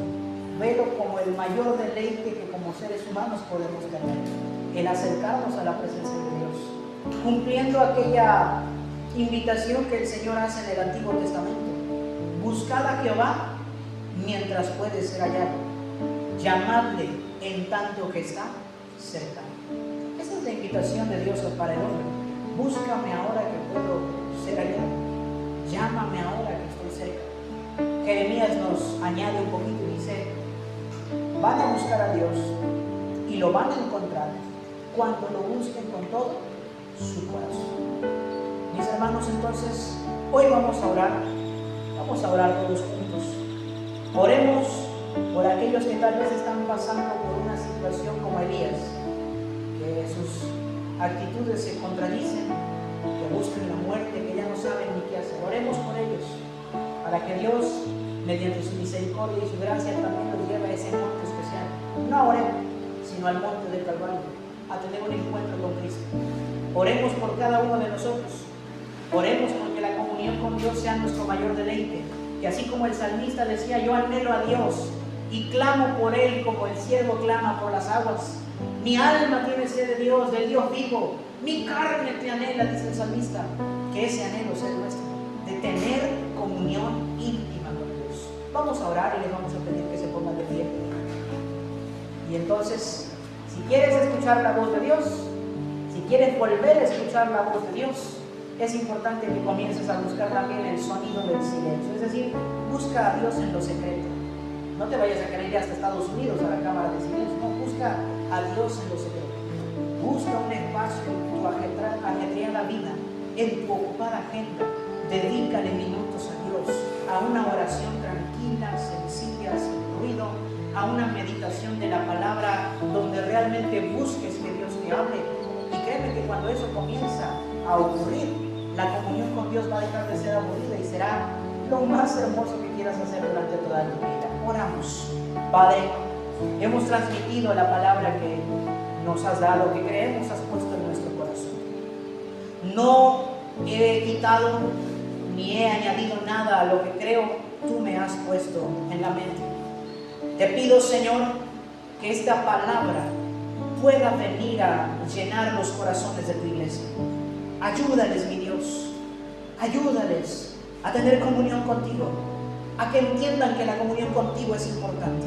Velo como el mayor deleite que como seres humanos podemos tener, el acercarnos a la presencia de Dios, cumpliendo aquella invitación que el Señor hace en el Antiguo Testamento: buscad a Jehová mientras puede ser hallado, llamadle en tanto que está cerca. Esa es la invitación de Dios para el hombre. Búscame ahora que puedo ser hallado, llámame ahora que estoy cerca. Jeremías nos añade un poquito y dice: van a buscar a Dios y lo van a encontrar cuando lo busquen con todo su corazón. Mis hermanos, entonces hoy vamos a orar todos juntos. Oremos por aquellos que tal vez están pasando por una situación como Elías, que sus actitudes se contradicen, que buscan la muerte, que ya no saben ni qué hacer. Oremos por ellos, para que Dios, mediante su misericordia y su gracia, también nos lleve a ese monte especial. No a Oreb, sino al monte del Calvario, a tener un encuentro con Cristo. Oremos por cada uno de nosotros. Oremos porque la comunión con Dios sea nuestro mayor deleite. Que así como el salmista decía: yo anhelo a Dios y clamo por Él como el ciervo clama por las aguas. Mi alma tiene sed de Dios, del Dios vivo. Mi carne te anhela, dice el salmista. Que ese anhelo sea nuestro, de tener comunión íntima con Dios. Vamos a orar y les vamos a pedir que se pongan de pie. Y entonces, si quieres escuchar la voz de Dios, si quieres volver a escuchar la voz de Dios, es importante que comiences a buscar también el sonido del silencio. Es decir, busca a Dios en lo secreto. No te vayas a querer ir hasta Estados Unidos a la cámara de silencio. No, busca a Dios en lo secreto. Busca un espacio en tu ajetreada vida, en tu ocupada agenda. Dedícale minutos a Dios, a una oración tranquila, sencilla, sin ruido, a una meditación de la palabra donde realmente busques que Dios te hable. Y créeme que cuando eso comienza a ocurrir, la comunión con Dios va a dejar de ser aburrida y será lo más hermoso que quieras hacer durante toda tu vida. Oramos. Padre, hemos transmitido la palabra que nos has dado, que creemos has puesto en nuestro corazón. No he quitado ni he añadido nada a lo que creo tú me has puesto en la mente. Te pido, Señor, que esta palabra pueda venir a llenar los corazones de tu iglesia. Ayúdales, mi Dios, ayúdales a tener comunión contigo, a que entiendan que la comunión contigo es importante.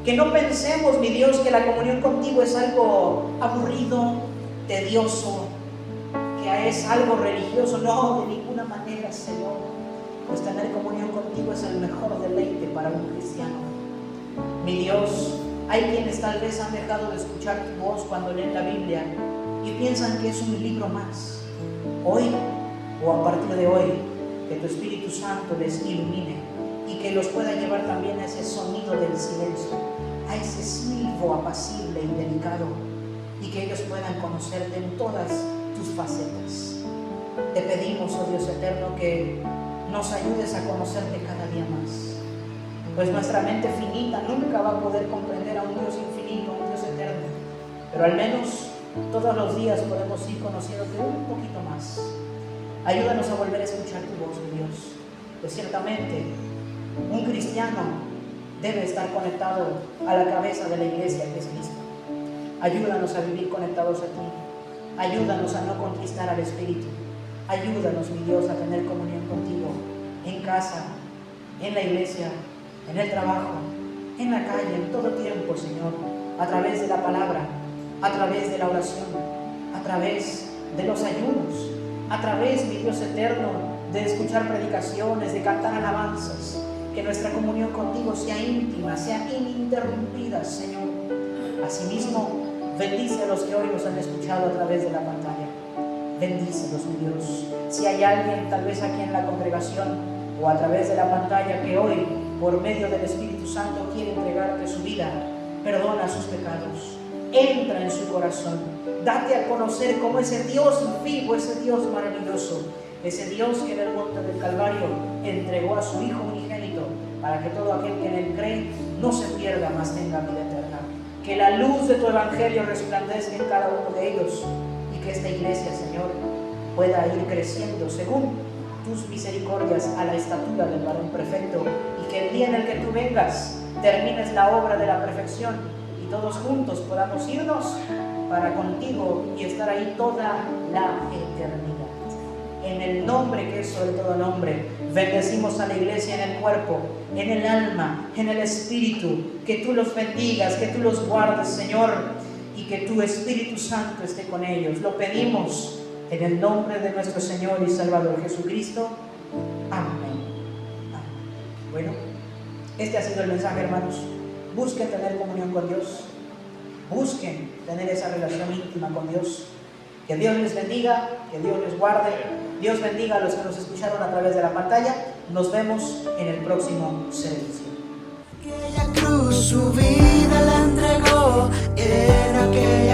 Que no pensemos, mi Dios, que la comunión contigo es algo aburrido, tedioso, que es algo religioso. No, de ninguna manera, Señor. pues tener comunión contigo es el mejor deleite para un cristiano. Mi Dios, hay quienes tal vez han dejado de escuchar tu voz cuando leen la Biblia y piensan que es un libro más. Hoy, o a partir de hoy, que tu Espíritu Santo les ilumine y que los pueda llevar también a ese sonido del silencio, a ese silbo apacible y delicado, y que ellos puedan conocerte en todas tus facetas. Te pedimos, oh Dios eterno, que nos ayudes a conocerte cada día más, pues nuestra mente finita nunca va a poder comprender a un Dios infinito, a un Dios eterno, pero al menos todos los días podemos ir conociéndote un poquito más. Ayúdanos a volver a escuchar tu voz, mi Dios, pues ciertamente un cristiano debe estar conectado a la cabeza de la iglesia, que es Cristo. Ayúdanos a vivir conectados a ti. Ayúdanos a no contristar al Espíritu. Ayúdanos, mi Dios, a tener comunión contigo en casa, en la iglesia, en el trabajo, en la calle, en todo tiempo, Señor, a través de la palabra, a través de la oración, a través de los ayunos, a través, mi Dios eterno, de escuchar predicaciones, de cantar alabanzas. Que nuestra comunión contigo sea íntima, sea ininterrumpida, Señor. Asimismo, bendice a los que hoy nos han escuchado a través de la pantalla. Bendícelos, mi Dios. Si hay alguien, tal vez aquí en la congregación o a través de la pantalla, que hoy, por medio del Espíritu Santo, quiere entregarte su vida, perdona sus pecados, entra en su corazón, date a conocer como ese Dios vivo, ese Dios maravilloso, ese Dios que en el monte del Calvario entregó a su Hijo unigénito para que todo aquel que en él cree no se pierda, mas tenga vida eterna. Que la luz de tu evangelio resplandezca en cada uno de ellos y que esta iglesia, Señor, pueda ir creciendo según tus misericordias a la estatura del varón perfecto, y que el día en el que tú vengas termines la obra de la perfección y todos juntos podamos irnos para contigo y estar ahí toda la eternidad. En el nombre que es sobre todo nombre, bendecimos a la iglesia en el cuerpo, en el alma, en el espíritu. Que tú los bendigas, que tú los guardes, Señor, y que tu Espíritu Santo esté con ellos. Lo pedimos en el nombre de nuestro Señor y Salvador Jesucristo. Amén. Amén. Bueno, este ha sido el mensaje, hermanos. Busquen tener comunión con Dios. Busquen tener esa relación íntima con Dios. Que Dios les bendiga, que Dios les guarde. Dios bendiga a los que nos escucharon a través de la pantalla. Nos vemos en el próximo servicio. Aquella cruz su vida la entregó en aquella